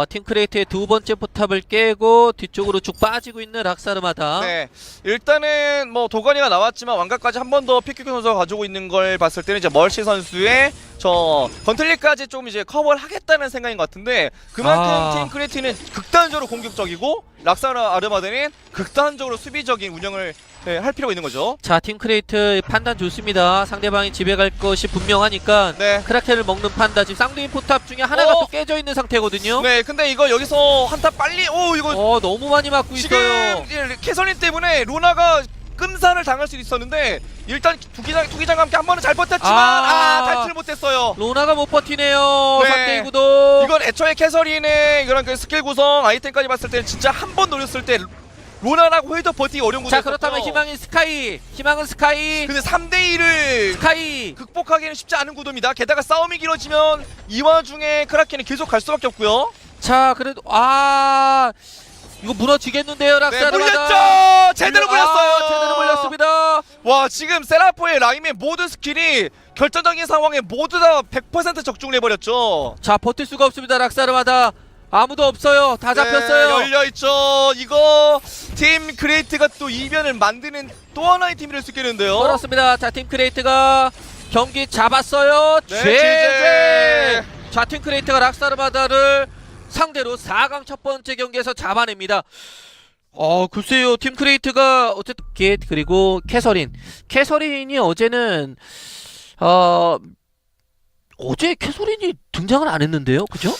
팀크레이트의 두 번째 포탑을 깨고 뒤쪽으로 쭉 빠지고 있는 락사르마다. 네, 일단은 뭐 도가니가 나왔지만 왕각까지 한 번 더 피큐 선수가 가지고 있는 걸 봤을 때는 이제 멀시 선수의 저 건틀리까지 좀 이제 커버를 하겠다는 생각인 것 같은데 그만큼 팀 크레이트는 극단적으로 공격적이고 락사르마다는 극단적으로 수비적인 운영을 할 필요가 있는 거죠. 자 팀크레이트 판단 좋습니다. 상대방이 집에 갈 것이 분명하니까 네. 크라켄을 먹는 판단. 지금 쌍둥이 포탑 중에 하나가 또 깨져 있는 상태거든요. 네, 근데 이거 여기서 한타 빨리 이거 너무 많이 맞고 지금 있어요. 이제 캐서린 때문에 로나가 끔산을 당할 수도 있었는데 일단 투기장과 함께 한 번은 잘 버텼지만 탈출 못했어요. 로나가 못 버티네요. 네. 3대2 구도. 이건 애초에 캐서린의 이런 그 스킬 구성 아이템까지 봤을 때는 진짜 한 번 노렸을 때 로나라고 해도 버티기 어려운 자 구조였어요. 그렇다면 희망은 스카이. 근데 3대2를 스카이. 극복하기는 쉽지 않은 구도입니다. 게다가 싸움이 길어지면 이 와중에 크라켄이 계속 갈 수밖에 없고요. 자 그래도 이거 무너지겠는데요 네, 락사르마다. 물렸죠. 제대로 물렸어요. 제대로 물렸습니다. 와 지금 세라포의 라임의 모든 스킬이 결정적인 상황에 모두 다 100% 적중을 해버렸죠. 자 버틸 수가 없습니다 락사르마다. 아무도 없어요. 다 잡혔어요. 네, 열려있죠. 이거 팀 크레이트가 또 이변을 만드는 또 하나의 팀이 될 수 있겠는데요. 그렇습니다. 자 팀크레이트가 경기 잡았어요. 네, 제제. 자 팀크레이트가 락사르마다를 상대로 4강 첫 번째 경기에서 잡아냅니다. 글쎄요. 팀크레이트가 어쨌든 그리고 캐서린이 어제는 어제 캐서린이 등장을 안 했는데요, 그죠?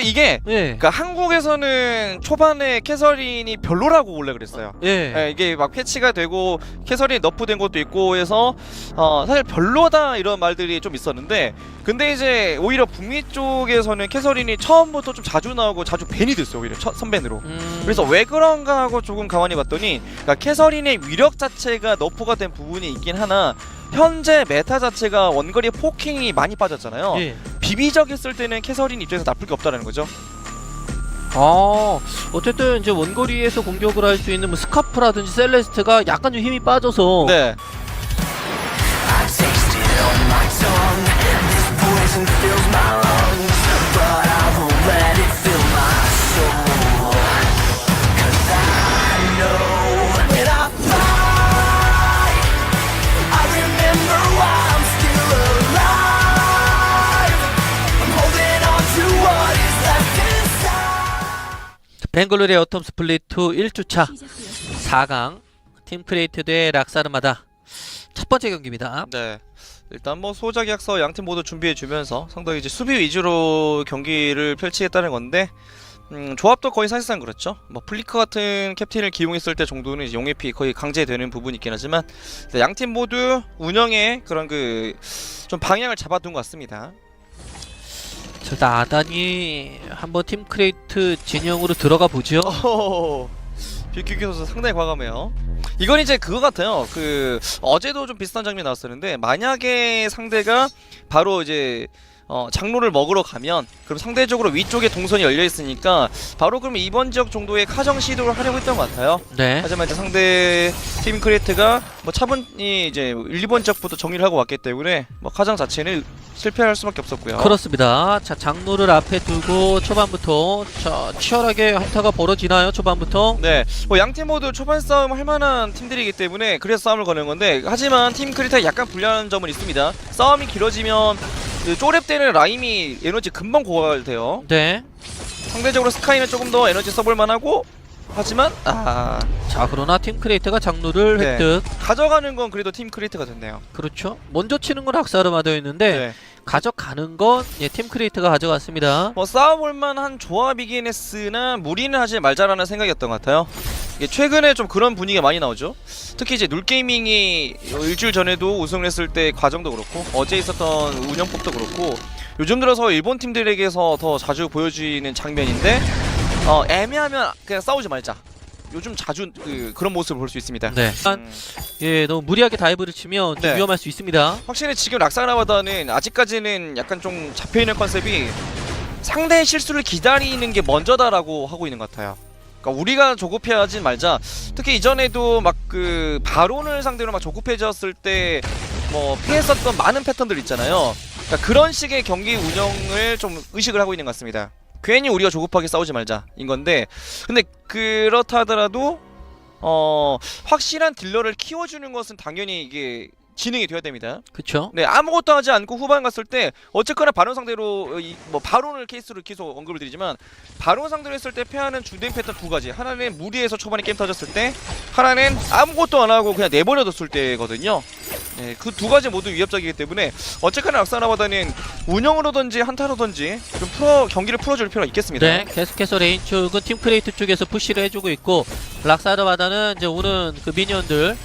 이게 예. 그러니까 한국에서는 초반에 캐서린이 별로라고 원래 그랬어요. 예. 예, 이게 막 패치가 되고 캐서린이 너프된 것도 있고 해서 사실 별로다 이런 말들이 좀 있었는데 근데 이제 오히려 북미 쪽에서는 캐서린이 처음부터 좀 자주 나오고 자주 밴이 됐어요. 오히려 선밴으로. 그래서 왜 그런가 하고 조금 가만히 봤더니 그러니까 캐서린의 위력 자체가 너프가 된 부분이 있긴 하나 현재 메타 자체가 원거리 포킹이 많이 빠졌잖아요. 예. 비비적했을 때는 캐서린 입장에서 나쁠 게 없다는 거죠. 어쨌든 이제 원거리에서 공격을 할 수 있는 뭐 스카프라든지 셀레스트가 약간 좀 힘이 빠져서 네. I taste it on my tongue. This poison fills my lungs, but I won't let it fill my soul. 'Cause I know when I fight, I remember why I'm still alive. I'm holding on to what is left inside. 뱅글로리의 어텀 스플릿 2 1주차 시작되었습니다. 4강 팀크레이트 대 락사르마다 첫 번째 경기입니다. 네. 일단 뭐 소자 계약서 양팀 모두 준비해 주면서 상당히 이제 수비 위주로 경기를 펼치겠다는 건데 조합도 거의 사실상 그렇죠. 뭐 플리커 같은 캡틴을 기용했을 때 정도는 이제 용의 피 거의 강제되는 부분이 있긴 하지만 양팀 모두 운영에 그런 그 좀 방향을 잡아둔 것 같습니다. 자, 일단 아단이 한번 팀크레이트 진영으로 들어가 보죠. 빅큐큐 선수 상당히 과감해요. 이건 이제 그거 같아요. 그 어제도 좀 비슷한 장면이 나왔었는데 만약에 상대가 바로 이제 장로를 먹으러 가면 그럼 상대적으로 위쪽에 동선이 열려 있으니까 바로 그러면 이번 지역 정도의 카정 시도를 하려고 했던 것 같아요. 네. 하지만 이제 상대 팀 크리에이트가 뭐 차분히 이제 1, 2번 지역부터 정리를 하고 왔기 때문에 뭐 카정 자체는 실패할 수밖에 없었고요. 그렇습니다. 자, 장로를 앞에 두고 초반부터 자, 치열하게 한타가 벌어지나요? 초반부터? 네, 뭐 양팀 모두 초반 싸움 할 만한 팀들이기 때문에 그래서 싸움을 거는 건데 하지만 팀 크리에이트가 약간 불리한 점은 있습니다. 싸움이 길어지면 그 쪼랩 때는 라임이 에너지 금방 고갈돼요. 네. 상대적으로 스카이는 조금 더 에너지 써볼 만하고 하지만 자, 그러나 팀크레이트가 장로를 네. 획득. 가져가는 건 그래도 팀 크리에이트가 됐네요. 그렇죠. 먼저 치는 건 락사르마다였는데 네. 가져가는 건 예, 팀크레이트가 가져갔습니다. 뭐 싸워볼 만한 조합이긴 했으나 무리는 하지 말자라는 생각이었던 것 같아요. 이게 최근에 좀 그런 분위기가 많이 나오죠. 특히 이제 놀게이밍이 일주일 전에도 우승을 했을 때 과정도 그렇고 어제 있었던 운영법도 그렇고 요즘 들어서 일본 팀들에게서 더 자주 보여지는 장면인데 애매하면 그냥 싸우지 말자. 요즘 자주 그런 모습을 볼 수 있습니다. 네. 예, 너무 무리하게 다이브를 치면 좀 네. 위험할 수 있습니다. 확실히 지금 락사나바다는 아직까지는 약간 좀 잡혀있는 컨셉이 상대의 실수를 기다리는 게 먼저다라고 하고 있는 것 같아요. 그러니까 우리가 조급해하지 말자. 특히 이전에도 막 그 바론을 상대로 막 조급해졌을 때 뭐 피했었던 많은 패턴들 있잖아요. 그러니까 그런 식의 경기 운영을 좀 의식을 하고 있는 것 같습니다. 괜히 우리가 조급하게 싸우지 말자인 건데 근데 그렇다 하더라도 확실한 딜러를 키워주는 것은 당연히 이게 진행이 되어야 됩니다. 그렇죠. 네, 아무것도 하지 않고 후반 갔을 때 어쨌거나 바론 상대로 뭐 바론을 케이스로 계속 언급을 드리지만 바론 상대로 했을 때 패하는 주된 패턴 두 가지. 하나는 무리해서 초반에 게임 터졌을 때, 하나는 아무것도 안 하고 그냥 내버려뒀을 때거든요. 네, 그 두 가지 모두 위협적이기 때문에 어쨌거나 락사나바다는 운영으로든지 한타로든지 좀 경기를 풀어줄 필요가 있겠습니다. 네, 계속해서 레인 쪽은 팀크레이트 쪽에서 푸시를 해주고 있고 락사르마다는 이제 오는 그 미니언들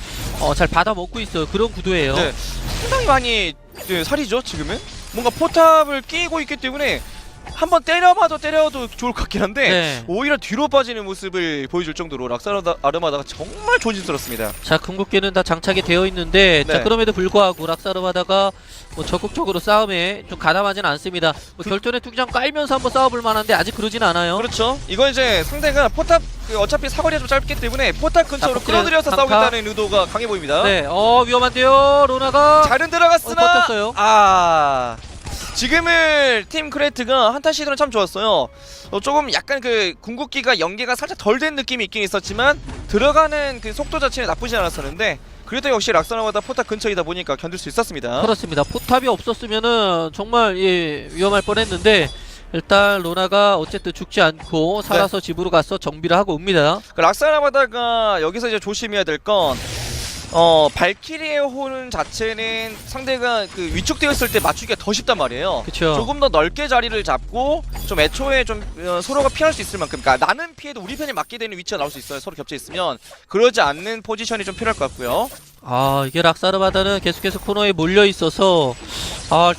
잘 받아 먹고 있어요. 그런 구도예요. 네, 상당히 많이 살이죠 지금은. 뭔가 포탑을 끼고 있기 때문에 한번 때려도 좋을 것 같긴 한데 네. 오히려 뒤로 빠지는 모습을 보여줄 정도로 락사르마다가 정말 조심스럽습니다. 자, 궁극기는 다 장착이 되어 있는데 네. 자, 그럼에도 불구하고 락사르마다가 뭐 적극적으로 싸움에 좀 가담하지는 않습니다. 뭐 결전의 투기장 깔면서 한번 싸워볼 만한데 아직 그러진 않아요. 그렇죠. 이건 이제 상대가 포탑 어차피 사거리가 좀 짧기 때문에 포탑 근처로 폭딜 끌어들여서 강타. 싸우겠다는 의도가 강해 보입니다. 네, 위험한데요. 로나가 잘은 들어갔으나 버텼어요. 지금은 팀 크레이트가 한타 시도는 참 좋았어요. 조금 약간 그 궁극기가 연계가 살짝 덜 된 느낌이 있긴 있었지만 들어가는 그 속도 자체는 나쁘지 않았었는데 그래도 역시 락사나마다 포탑 근처이다 보니까 견딜 수 있었습니다. 그렇습니다. 포탑이 없었으면은 정말 위험할 뻔했는데 일단 로나가 어쨌든 죽지 않고 살아서 집으로 가서 정비를 하고 옵니다. 그 락사나마다가 여기서 이제 조심해야 될 건 발키리의 혼 자체는 상대가 그 위축되어 있을 때 맞추기가 더 쉽단 말이에요. 그쵸. 조금 더 넓게 자리를 잡고 좀 애초에 좀 서로가 피할 수 있을 만큼, 그러니까 나는 피해도 우리 편이 맞게 되는 위치가 나올 수 있어요. 서로 겹쳐 있으면. 그러지 않는 포지션이 좀 필요할 것 같고요. 이게 락사르바다는 계속해서 코너에 몰려 있어서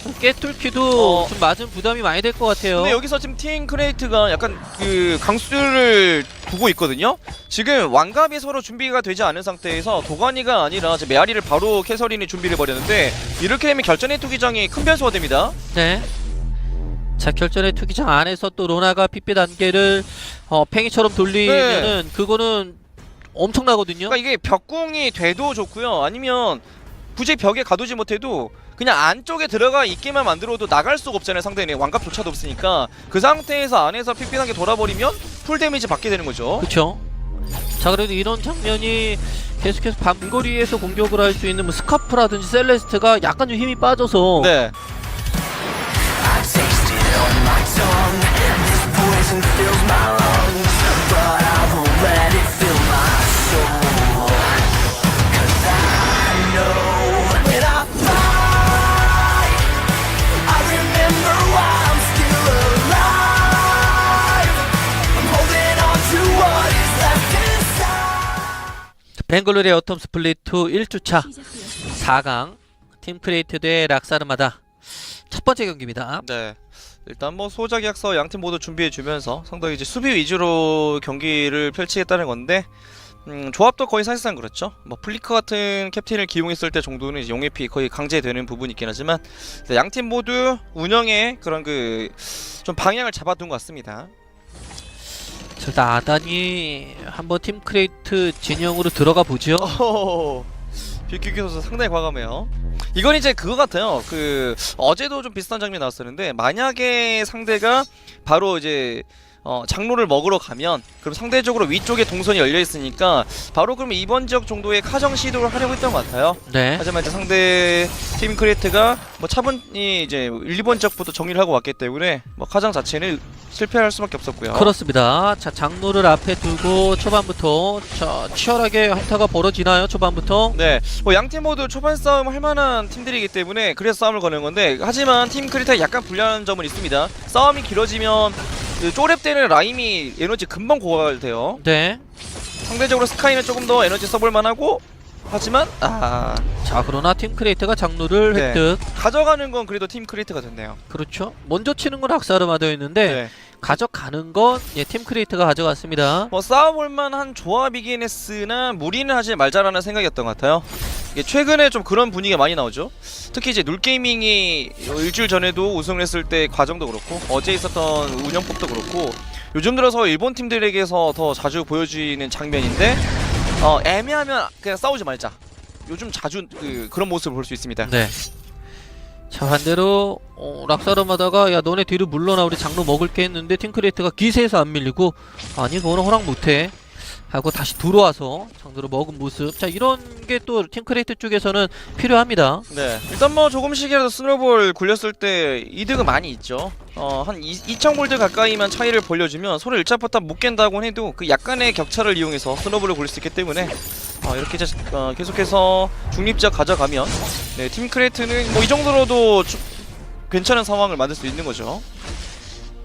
좀 깨뚫기도 좀 맞은 부담이 많이 될 것 같아요. 근데 여기서 지금 팀 크레이트가 약간 그 강수를 두고 있거든요. 지금 왕갑이 서로 준비가 되지 않은 상태에서 도가니가 아니라 이제 메아리를 바로 캐서린이 준비를 벌였는데 이렇게 되면 결전의 투기장이 큰 변수가 됩니다. 네. 자, 결전의 투기장 안에서 또 로나가 핏빛 안개를 팽이처럼 돌리면은 그거는 엄청나거든요. 그러니까 이게 벽궁이 돼도 좋고요. 아니면 굳이 벽에 가두지 못해도 그냥 안쪽에 들어가 있게만 만들어도 나갈 수가 없잖아요. 상대는 왕갑조차도 없으니까 그 상태에서 안에서 핏빛하게 돌아버리면 풀 데미지 받게 되는 거죠. 그렇죠. 자, 그래도 이런 장면이 계속해서 밤거리에서 공격을 할 수 있는 뭐 스카프라든지 셀레스트가 약간 좀 힘이 빠져서 네. I taste it on my tongue. This poison fills my lungs, but I won't let it fill my soul. 'Cause I know when I fight, I remember why I'm still alive. I'm holding on to what is left inside. 뱅글로리의 어텀 스플릿 2 1주차 시작되었습니다. 4강 팀 크리에이트 대 락사르마다 첫 번째 경기입니다. 네. 일단 뭐 소자 계약서 양팀 모두 준비해 주면서 상당히 이제 수비 위주로 경기를 펼치겠다는 건데 조합도 거의 사실상 그렇죠. 뭐 플리커 같은 캡틴을 기용했을 때 정도는 이제 용의피 거의 강제되는 부분이 있긴 하지만 양팀 모두 운영에 그런 그 좀 방향을 잡아둔 것 같습니다. 자, 일단 아단이 한번 팀 크리에이트 진영으로 들어가 보죠. 빅큐큐 선수 상당히 과감해요. 이건 이제 그거 같아요. 그 어제도 좀 비슷한 장면이 나왔었는데 만약에 상대가 바로 이제 장로를 먹으러 가면 그럼 상대적으로 위쪽에 동선이 열려 있으니까 바로 그러면 이번 지역 정도의 카정 시도를 하려고 했던 것 같아요. 네. 하지만 이제 상대 팀 크리에이트가 뭐 차분히 이제 1, 2번 지역부터 정리를 하고 왔기 때문에 뭐 카정 자체는 실패할 수밖에 없었고요. 그렇습니다. 자, 장로를 앞에 두고 초반부터 자, 치열하게 한타가 벌어지나요? 초반부터. 네, 뭐 양팀 모두 초반 싸움 할 만한 팀들이기 때문에 그래서 싸움을 거는 건데 하지만 팀 크리에이트가 약간 불리한 점은 있습니다. 싸움이 길어지면 그 쪼렙 때는 라임이 에너지 금방 고갈돼요. 네. 상대적으로 스카이는 조금 더 에너지 써볼 만하고 하지만 자, 그러나 팀 크리에이트가 장로를 네. 획득. 가져가는 건 그래도 팀 크리에이트가 됐네요. 그렇죠. 먼저 치는 건 락사르마다였는데 네. 가져가는 건 팀 크리에이트가 가져갔습니다. 뭐 싸워볼 만한 조합이긴 했으나 무리는 하지 말자라는 생각이었던 것 같아요. 이게 최근에 좀 그런 분위기가 많이 나오죠. 특히 이제 놀게이밍이 일주일 전에도 우승을 했을 때 과정도 그렇고 어제 있었던 운영법도 그렇고 요즘 들어서 일본 팀들에게서 더 자주 보여지는 장면인데 애매하면 그냥 싸우지 말자. 요즘 자주 그런 모습을 볼 수 있습니다. 네. 자, 반대로 락사르마다가 야 너네 뒤로 물러나 우리 장로 먹을게 했는데 팀 크리에이트가 기세에서 안 밀리고 아니 그거는 허락 못해 하고 다시 들어와서 장로로 먹은 모습. 자, 이런 게 또 팀 크리에이트 쪽에서는 필요합니다. 네. 일단 뭐 조금씩이라도 스노볼 굴렸을 때 이득은 많이 있죠. 한 2000골드 가까이만 차이를 벌려주면 서로 1차 포탑 못 깬다고 해도 그 약간의 격차를 이용해서 스노볼을 굴릴 수 있기 때문에 이렇게 이제 계속해서 중립지역 가져가면 네, 팀 크리에이트는 뭐 이 정도로도 괜찮은 상황을 만들 수 있는 거죠.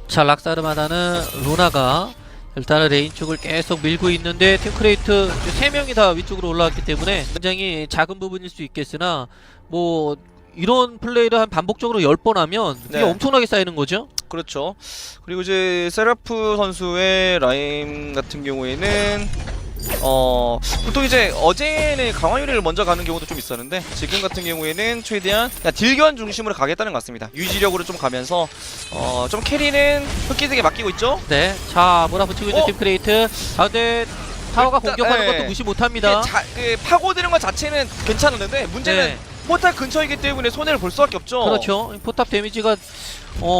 자, 락사르마다는 로나가 일단은 레인 쪽을 계속 밀고 있는데 팀 크리에이트 3명이 다 위쪽으로 올라왔기 때문에 굉장히 작은 부분일 수 있겠으나 뭐 이런 플레이를 한 반복적으로 10번 하면 이게 네. 엄청나게 쌓이는 거죠. 그렇죠. 그리고 이제 세라프 선수의 라임 같은 경우에는 보통 이제 어제는 강화유리를 먼저 가는 경우도 좀 있었는데 지금 같은 경우에는 최대한 딜견 중심으로 가겠다는 것 같습니다. 유지력으로 좀 가면서 좀 캐리는 흑기색에 맡기고 있죠. 네. 자, 몰아붙이고 있는 팀 크리에이트. 아, 근데 타워가 일단, 공격하는 네. 것도 무시 못합니다. 파고드는 것 자체는 괜찮은데 문제는 네. 포탈 근처이기 때문에 손해를 볼 수밖에 없죠. 그렇죠. 포탑 데미지가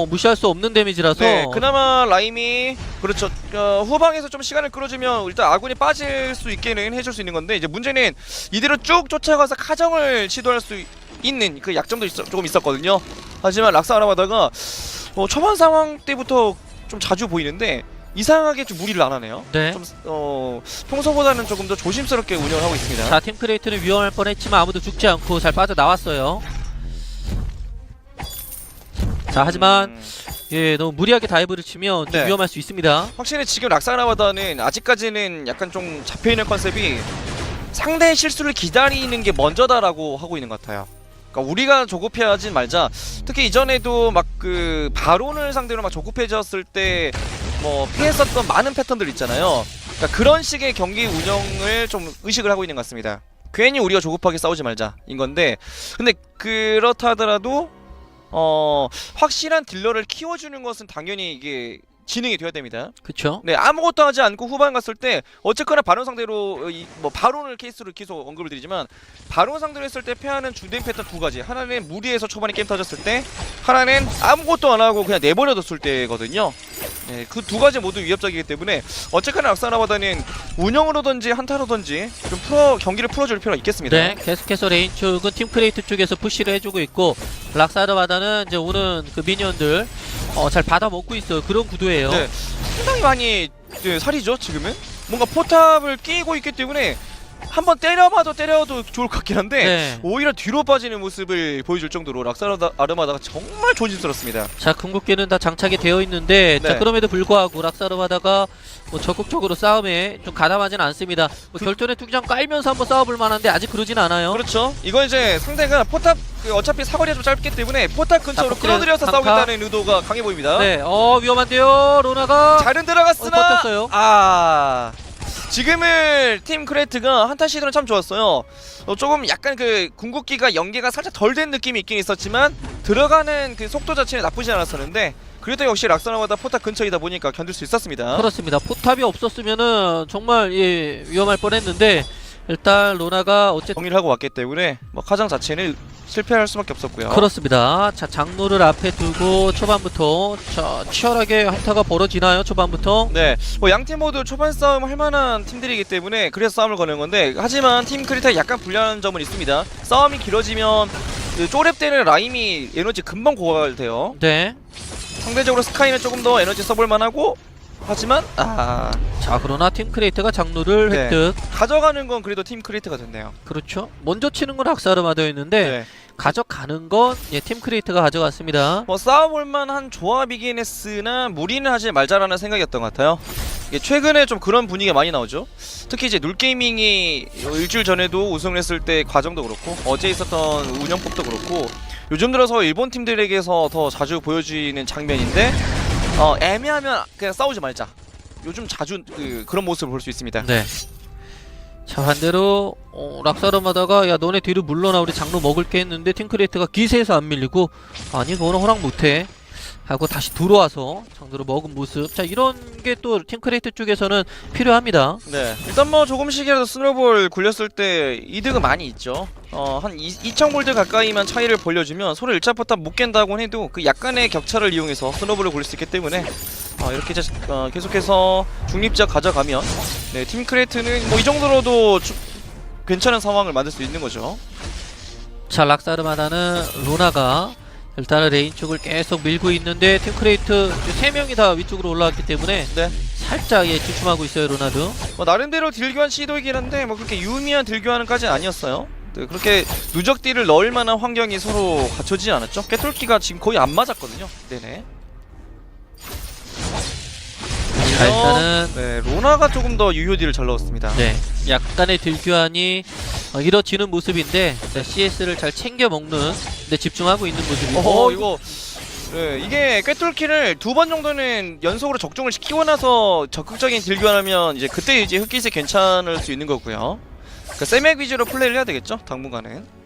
무시할 수 없는 데미지라서. 네, 그나마 라임이 그렇죠. 후방에서 좀 시간을 끌어주면 일단 아군이 빠질 수 있게는 해줄 수 있는 건데 이제 문제는 이대로 쭉 쫓아가서 카정을 시도할 수 있는 그 약점도 조금 있었거든요. 하지만 락사르마다가 초반 상황 때부터 좀 자주 보이는데 이상하게 좀 무리를 안 하네요. 네. 좀 평소보다는 조금 더 조심스럽게 운영을 하고 있습니다. 자, 팀 크리에이트는 위험할 뻔했지만 아무도 죽지 않고 잘 빠져나왔어요. 자, 하지만 예, 너무 무리하게 다이브를 치면 좀 네. 위험할 수 있습니다. 확실히 지금 락사르마다는 아직까지는 약간 좀 잡혀있는 컨셉이 상대의 실수를 기다리는 게 먼저다라고 하고 있는 것 같아요. 그러니까 우리가 조급해하지 말자. 특히 이전에도 막 그 바론을 상대로 막 조급해졌을 때 뭐 피했었던 많은 패턴들 있잖아요. 그러니까 그런 식의 경기 운영을 좀 의식을 하고 있는 것 같습니다. 괜히 우리가 조급하게 싸우지 말자 인 건데 근데 그렇다 하더라도 확실한 딜러를 키워주는 것은 당연히 이게 진행이 돼야 됩니다. 그쵸? 네, 아무것도 하지 않고 후반 갔을 때 어쨌거나 바론 상대로 뭐 바론을 케이스로 계속 언급을 드리지만 바론 상대로 했을 때 패하는 주된 패턴 두 가지. 하나는 무리해서 초반에 게임 터졌을 때, 하나는 아무것도 안 하고 그냥 내버려뒀을 때거든요. 네, 그 두 가지 모두 위협적이기 때문에 어쨌거나 락사나바다는 운영으로든지 한타로든지 좀 경기를 풀어줄 필요가 있겠습니다. 네, 계속해서 레인 쪽은 팀크레이트 쪽에서 푸시를 해주고 있고 락사르바다는 이제 오는 그 미니언들 잘 받아 먹고 있어요. 그런 구도예요. 네, 상당히 많이 살이죠 지금은. 뭔가 포탑을 끼고 있기 때문에 한번 때려도 좋을 것 같긴 한데 네. 오히려 뒤로 빠지는 모습을 보여줄 정도로 락사르바다가 정말 조심스럽습니다. 자, 궁극기는 다 장착이 되어 있는데 네. 자, 그럼에도 불구하고 락사르바다가 뭐 적극적으로 싸움에 좀 가담하지는 않습니다. 뭐 결전의 투기장 깔면서 한번 싸워볼 만한데 아직 그러진 않아요. 그렇죠. 이건 이제 상대가 포탑 어차피 사거리가 좀 짧기 때문에 포탑 근처로 자, 끌어들여서 강타. 싸우겠다는 의도가 강해 보입니다. 네, 위험한데요. 로나가 잘은 들어갔으나 버텼어요. 지금은 팀 크레이트가 한타 시즌은 참 좋았어요. 조금 약간 그 궁극기가 연계가 살짝 덜 된 느낌이 있긴 있었지만 들어가는 그 속도 자체는 나쁘지 않았었는데 그래도 역시 락사나마다 포탑 근처이다 보니까 견딜 수 있었습니다. 그렇습니다. 포탑이 없었으면은 정말 위험할 뻔했는데 일단 로나가 어쨌든 정리를 하고 왔기 때문에 뭐 카장 자체는 실패할 수밖에 없었고요. 그렇습니다. 자, 장로를 앞에 두고 초반부터 자, 치열하게 한타가 벌어지나요? 초반부터? 네, 뭐 양팀 모두 초반 싸움 할 만한 팀들이기 때문에 그래서 싸움을 거는 건데 하지만 팀 크리타가 약간 불리한 점은 있습니다. 싸움이 길어지면 그 쪼렙 때는 라임이 에너지 금방 고갈돼요. 네. 상대적으로 스카이는 조금 더 에너지 써볼 만하고 하지만 자, 그러나 팀 크리에이터가 장로를 네. 획득. 가져가는 건 그래도 팀 크리에이터가 됐네요. 그렇죠. 먼저 치는 건 악사르마더였는데 네. 가져가는 건 팀 크리에이터가 가져갔습니다. 뭐 싸워볼 만한 조합이긴 했으나 무리는 하지 말자라는 생각이었던 것 같아요. 이게 최근에 좀 그런 분위기가 많이 나오죠. 특히 이제 눌게이밍이 일주일 전에도 우승을 했을 때 과정도 그렇고 어제 있었던 운영법도 그렇고 요즘 들어서 일본 팀들에게서 더 자주 보여지는 장면인데 애매하면 그냥 싸우지 말자. 요즘 자주 그런 모습을 볼 수 있습니다. 네. 자, 반대로 락사르마다가 야 너네 뒤로 물러나 우리 장로 먹을게 했는데 팀 크리에이터가 기세에서 안 밀리고 아니 그거는 허락 못해 하고 다시 들어와서 장로를 먹은 모습. 자, 이런 게 또 팀 크리에이터 쪽에서는 필요합니다. 네, 일단 뭐 조금씩이라도 스노볼 굴렸을 때 이득은 많이 있죠. 한 2000골드 가까이만 차이를 벌려주면 서로 1차 포탑 못 깬다고 해도 그 약간의 격차를 이용해서 스노볼을 굴릴 수 있기 때문에 이렇게 이제 계속해서 중립자 가져가면 네, 팀 크레이트는 뭐 이 정도로도 괜찮은 상황을 만들 수 있는 거죠. 자, 락사르마다는 로나가 일단은 레인 쪽을 계속 밀고 있는데 팀 크리에이터 3명이 다 위쪽으로 올라왔기 때문에 네, 살짝 주춤하고 있어요. 로나도. 뭐 나름대로 딜교환 시도이긴 한데 뭐 그렇게 유의미한 딜교환까지는 아니었어요. 네, 그렇게 누적 딜을 넣을 만한 환경이 서로 갖춰지지 않았죠. 깨뚫기가 지금 거의 안 맞았거든요. 네네. 자, 일단은 네, 로나가 조금 더 유효 딜을 잘 넣었습니다. 네, 약간의 딜교환이 이뤄지는 모습인데 자, CS를 잘 챙겨 먹는 데 집중하고 있는 모습이고. 이거 네, 이게 꿰뚫기를 2번 정도는 연속으로 적중을 시키고 나서 적극적인 딜교환하면 이제 그때 이제 흑기세 괜찮을 수 있는 거고요. 그러니까 세맥 위주로 플레이를 해야 되겠죠, 당분간은.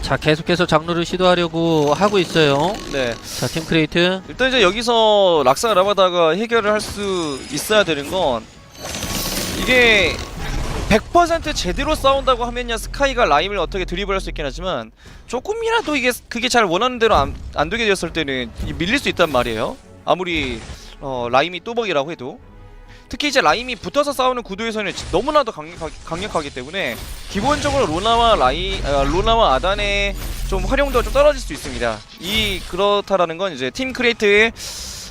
자, 계속해서 장르를 시도하려고 하고 있어요. 네, 자, 팀 크리에이트. 일단 이제 여기서 락사 라바다가 해결을 할 수 있어야 되는 건 이게 100% 제대로 싸운다고 하면야 스카이가 라임을 어떻게 드리블할 수 있긴 하지만 조금이라도 그게 잘 원하는 대로 안 되게 되었을 때는 밀릴 수 있단 말이에요. 아무리 라임이 뚜벅이라고 해도. 특히 이제 라임이 붙어서 싸우는 구도에서는 너무나도 강력하기 때문에 기본적으로 로나와 아단의 좀 활용도가 좀 떨어질 수 있습니다. 그렇다라는 건 이제 팀 크리에이트의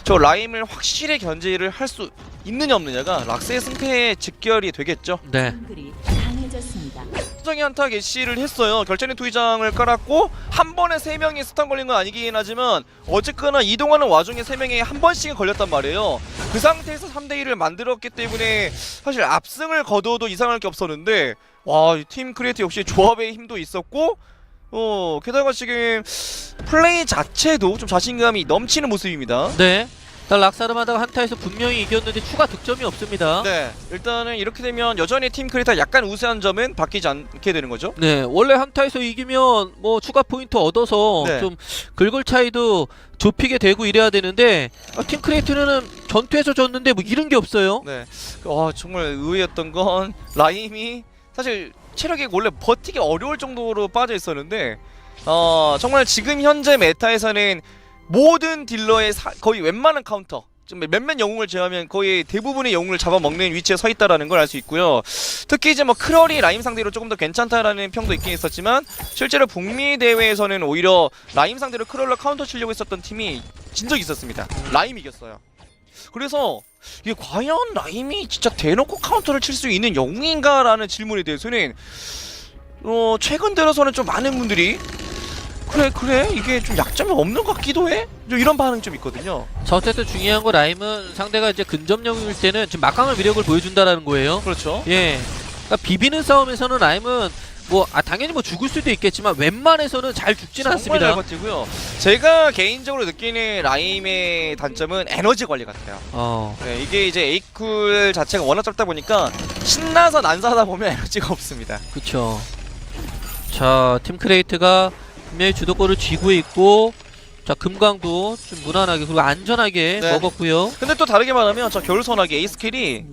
저 라임을 확실히 견제를 할 수 있느냐 없느냐가 락스의 승패에 직결이 되겠죠. 네. 한글이 강해졌습니다. 수정이 한타 개시를 했어요. 결전의 투의장을 깔았고 한 번에 3명이 스턴 걸린 건 아니긴 하지만 어쨌거나 이동하는 와중에 3명이 한 번씩은 걸렸단 말이에요. 그 상태에서 3대1을 만들었기 때문에 사실 압승을 거둬도 이상할 게 없었는데 와, 팀 크리에이트 역시 조합의 힘도 있었고 게다가 지금 플레이 자체도 좀 자신감이 넘치는 모습입니다. 네. 일단 락사르마다가 한타에서 분명히 이겼는데 추가 득점이 없습니다. 네, 일단은 이렇게 되면 여전히 팀 크리에이터 약간 우세한 점은 바뀌지 않게 되는 거죠. 네, 원래 한타에서 이기면 뭐 추가 포인트 얻어서 네. 좀 글골 차이도 좁히게 되고 이래야 되는데 팀 크리에이터는 전투에서 졌는데 뭐 이런 게 없어요. 네, 정말 의외였던 건 라임이 사실 체력이 원래 버티기 어려울 정도로 빠져 있었는데 정말 지금 현재 메타에서는 모든 딜러의 거의 웬만한 카운터 좀 몇몇 영웅을 제외하면 거의 대부분의 영웅을 잡아먹는 위치에 서 있다라는 걸 알 수 있고요. 특히 이제 뭐 크럴이 라임 상대로 조금 더 괜찮다라는 평도 있긴 있었지만 실제로 북미 대회에서는 오히려 라임 상대로 크럴로 카운터 치려고 했었던 팀이 진 적이 있었습니다. 라임이 이겼어요. 그래서 이게 과연 라임이 진짜 대놓고 카운터를 칠 수 있는 영웅인가라는 질문에 대해서는 최근 들어서는 좀 많은 분들이 그래 이게 좀 약점이 없는 것 같기도 해? 좀 이런 반응이 좀 있거든요. 자, 어쨌든 중요한 거 라임은 상대가 이제 근접 영웅일 때는 지금 막강한 위력을 보여준다라는 거예요. 그렇죠. 예, 그러니까 비비는 싸움에서는 라임은 뭐 당연히 뭐 죽을 수도 있겠지만 웬만해서는 잘 죽지는 정말 잘 않습니다. 버티고요. 제가 개인적으로 느끼는 라임의 단점은 에너지 관리 같아요. 네, 이게 이제 에이쿨 자체가 워낙 짧다 보니까 신나서 난사하다 보면 에너지가 없습니다. 그쵸. 자, 팀 크레이트가 분명히 주도권을 쥐고 있고, 자, 금강도 좀 무난하게 그리고 안전하게 네. 먹었고요. 근데 또 다르게 말하면 저 겨울소나기 에이스킬이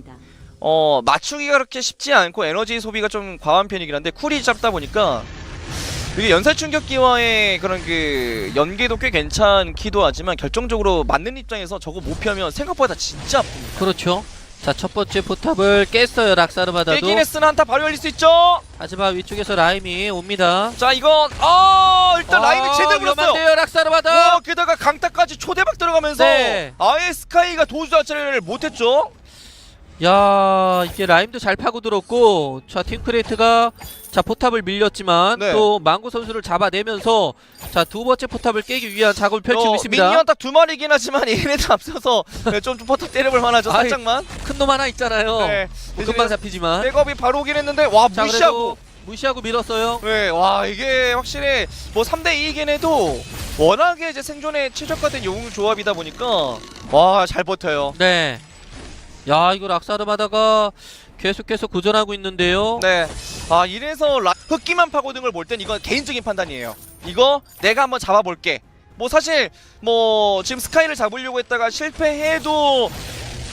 맞추기가 그렇게 쉽지 않고 에너지 소비가 좀 과한 편이긴 한데 쿨이 짧다 보니까 이게 연쇄 충격기와의 그런 그 연계도 꽤 괜찮기도 하지만 결정적으로 맞는 입장에서 저거 못 피하면 생각보다 진짜 아픕니다. 그렇죠. 자, 첫 번째 포탑을 깼어요, 락사르마다도. 깨긴 했으나 한타 바로 열릴 수 있죠. 하지만 위쪽에서 라임이 옵니다. 자, 이건 일단 라임이 제대로 불었어요. 위험한데요, 락사르마다. 게다가 강타까지 초대박 들어가면서 네. 아예 스카이가 도주 자체를 못했죠. 야, 이게 라임도 잘 파고들었고, 자, 팀 크레이트가 자, 포탑을 밀렸지만 네. 또 망고 선수를 잡아내면서 자, 두 번째 포탑을 깨기 위한 작업을 펼치고 있습니다. 미니언 딱 두 마리긴 하지만 얘네들 앞서서 좀 포탑 때려볼 만하죠. 아이, 살짝만. 큰 놈 하나 있잖아요. 네. 뭐 금방 잡히지만. 백업이 바로 오긴 했는데 와 자, 무시하고. 그래도 무시하고 밀었어요. 네, 와 이게 확실히 뭐 3대2이긴 해도 워낙에 이제 생존에 최적화된 영웅 조합이다 보니까 와 잘 버텨요. 네. 야, 이거 락사르마다가 계속해서 고전하고 있는데요. 네. 이래서 흑기만 파고든 걸 볼 땐 이건 개인적인 판단이에요. 이거 내가 한번 잡아볼게. 뭐 사실 뭐 지금 스카이를 잡으려고 했다가 실패해도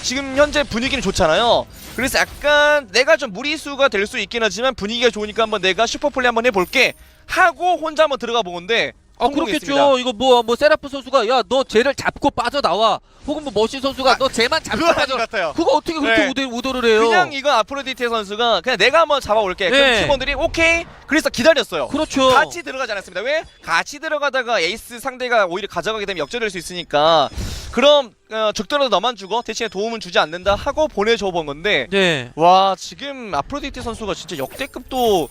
지금 현재 분위기는 좋잖아요. 그래서 약간 내가 좀 무리수가 될 수 있긴 하지만 분위기가 좋으니까 한번 내가 슈퍼플레이 한번 해볼게 하고 혼자 한번 들어가 본 건데 성공했습니다. 그렇겠죠. 이거 뭐 세라프 선수가 야, 너 쟤를 잡고 빠져나와. 혹은 뭐 머신 선수가 너 쟤만 잡고 그건 아닌 빠져. 것 같아요. 그거 어떻게 그렇게 네. 우도를 해요? 그냥 이건 아프로디테 선수가 그냥 내가 한번 잡아올게. 그럼 네. 팀원들이 오케이. 그래서 기다렸어요. 그렇죠. 같이 들어가지 않았습니다. 왜? 같이 들어가다가 에이스 상대가 오히려 가져가게 되면 역전될 수 있으니까 그럼 죽더라도 너만 죽어 대신에 도움은 주지 않는다 하고 보내줘 본 건데 네. 와 지금 아프로디테 선수가 진짜 역대급도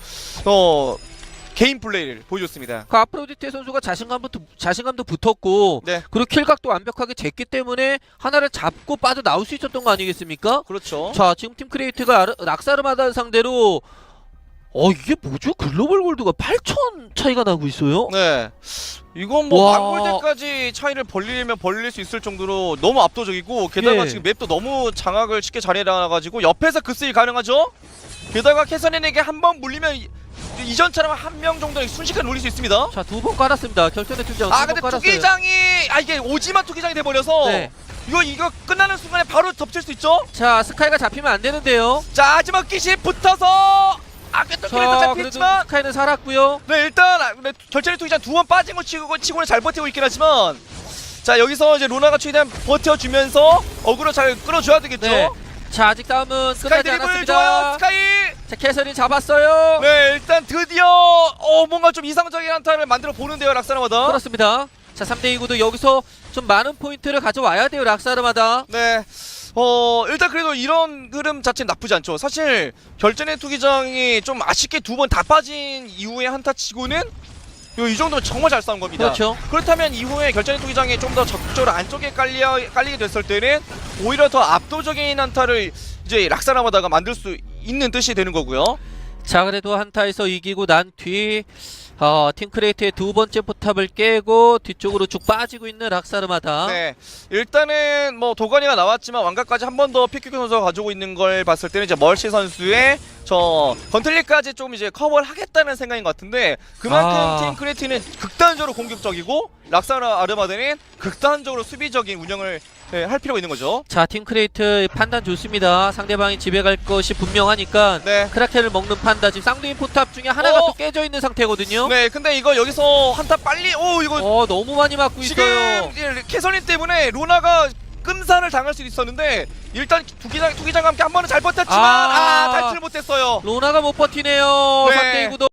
개인 플레이를 보여줬습니다. 그 아프로디테 선수가 자신감도 붙었고, 네. 그리고 킬각도 완벽하게 쟀기 때문에 하나를 잡고 빠져 나올 수 있었던 거 아니겠습니까? 그렇죠. 자, 지금 팀 크리에이트가 락사르마다 상대로 이게 뭐죠? 글로벌 골드가 8,000 차이가 나고 있어요. 네. 이건 뭐 와. 만골드까지 차이를 벌리면 벌릴 수 있을 정도로 너무 압도적이고 게다가 예. 지금 맵도 너무 장악을 쉽게 잘해놔가지고 옆에서 그 스일 가능하죠? 게다가 캐서린에게 한 번 물리면 이전처럼 한 명 정도 순식간에 올릴 수 있습니다. 자, 두 번 깔았습니다. 결전의 투장 근데 투기장이 이게 오지만 투기장이 돼버려서 네. 이거 끝나는 순간에 바로 덮칠 수 있죠? 자, 스카이가 잡히면 안 되는데요. 자 하지만 끼시 붙어서 또 자, 그래도 잡혔지만 스카이는 살았고요. 네 일단 결전의 투기장 두 번 빠진 거 치고는 잘 버티고 있긴 하지만 자 여기서 이제 로나가 최대한 버텨주면서 어그로 잘 끌어줘야 되겠죠? 네. 자, 아직 싸움은 스카이 끝나지 드리블 좋아요 않았습니다. 스카이. 자, 캐서린 잡았어요. 네 일단 드디어 뭔가 좀 이상적인 한타를 만들어 보는데요 락사르마다. 그렇습니다. 자, 3대2구도 여기서 좀 많은 포인트를 가져와야 돼요, 락사르마다. 네. 일단 그래도 이런 흐름 자체는 나쁘지 않죠. 사실 결전의 투기장이 좀 아쉽게 두 번 다 빠진 이후에 한타 치고는 이 정도면 정말 잘 싸운 겁니다. 그렇죠. 그렇다면 이후에 결전의 투기장이 좀 더 적극적으로 안쪽에 깔리게 됐을 때는 오히려 더 압도적인 한타를 이제 락사르마다가 만들 수 있는 뜻이 되는 거고요. 자, 그래도 한타에서 이기고 난 뒤 팅크레이트의 두 번째 포탑을 깨고 뒤쪽으로 쭉 빠지고 있는 락사르마다. 네, 일단은 뭐 도가니가 나왔지만 왕각까지 한 번 더 피큐 선수가 가지고 있는 걸 봤을 때는 이제 멀시 선수의 저 건틀리까지 좀 이제 커버를 하겠다는 생각인 것 같은데 그만큼 팀 크레이트는 극단적으로 공격적이고 락사르 아르마드는 극단적으로 수비적인 운영을 할 필요가 있는 거죠. 자, 팅크레이트 판단 좋습니다. 상대방이 집에 갈 것이 분명하니까 네. 크라켄을 먹는 판다. 지금 쌍둥이 포탑 중에 하나가 또 깨져 있는 상태거든요. 네, 근데 이거 여기서 한타 빨리 이거 너무 많이 맞고 지금 있어요. 이제 캐서린 때문에 로나가 끔산을 당할 수도 있었는데 일단 투기장과 함께 한 번은 잘 버텼지만 탈출 못했어요. 로나가 못 버티네요. 네. 3대2 구도.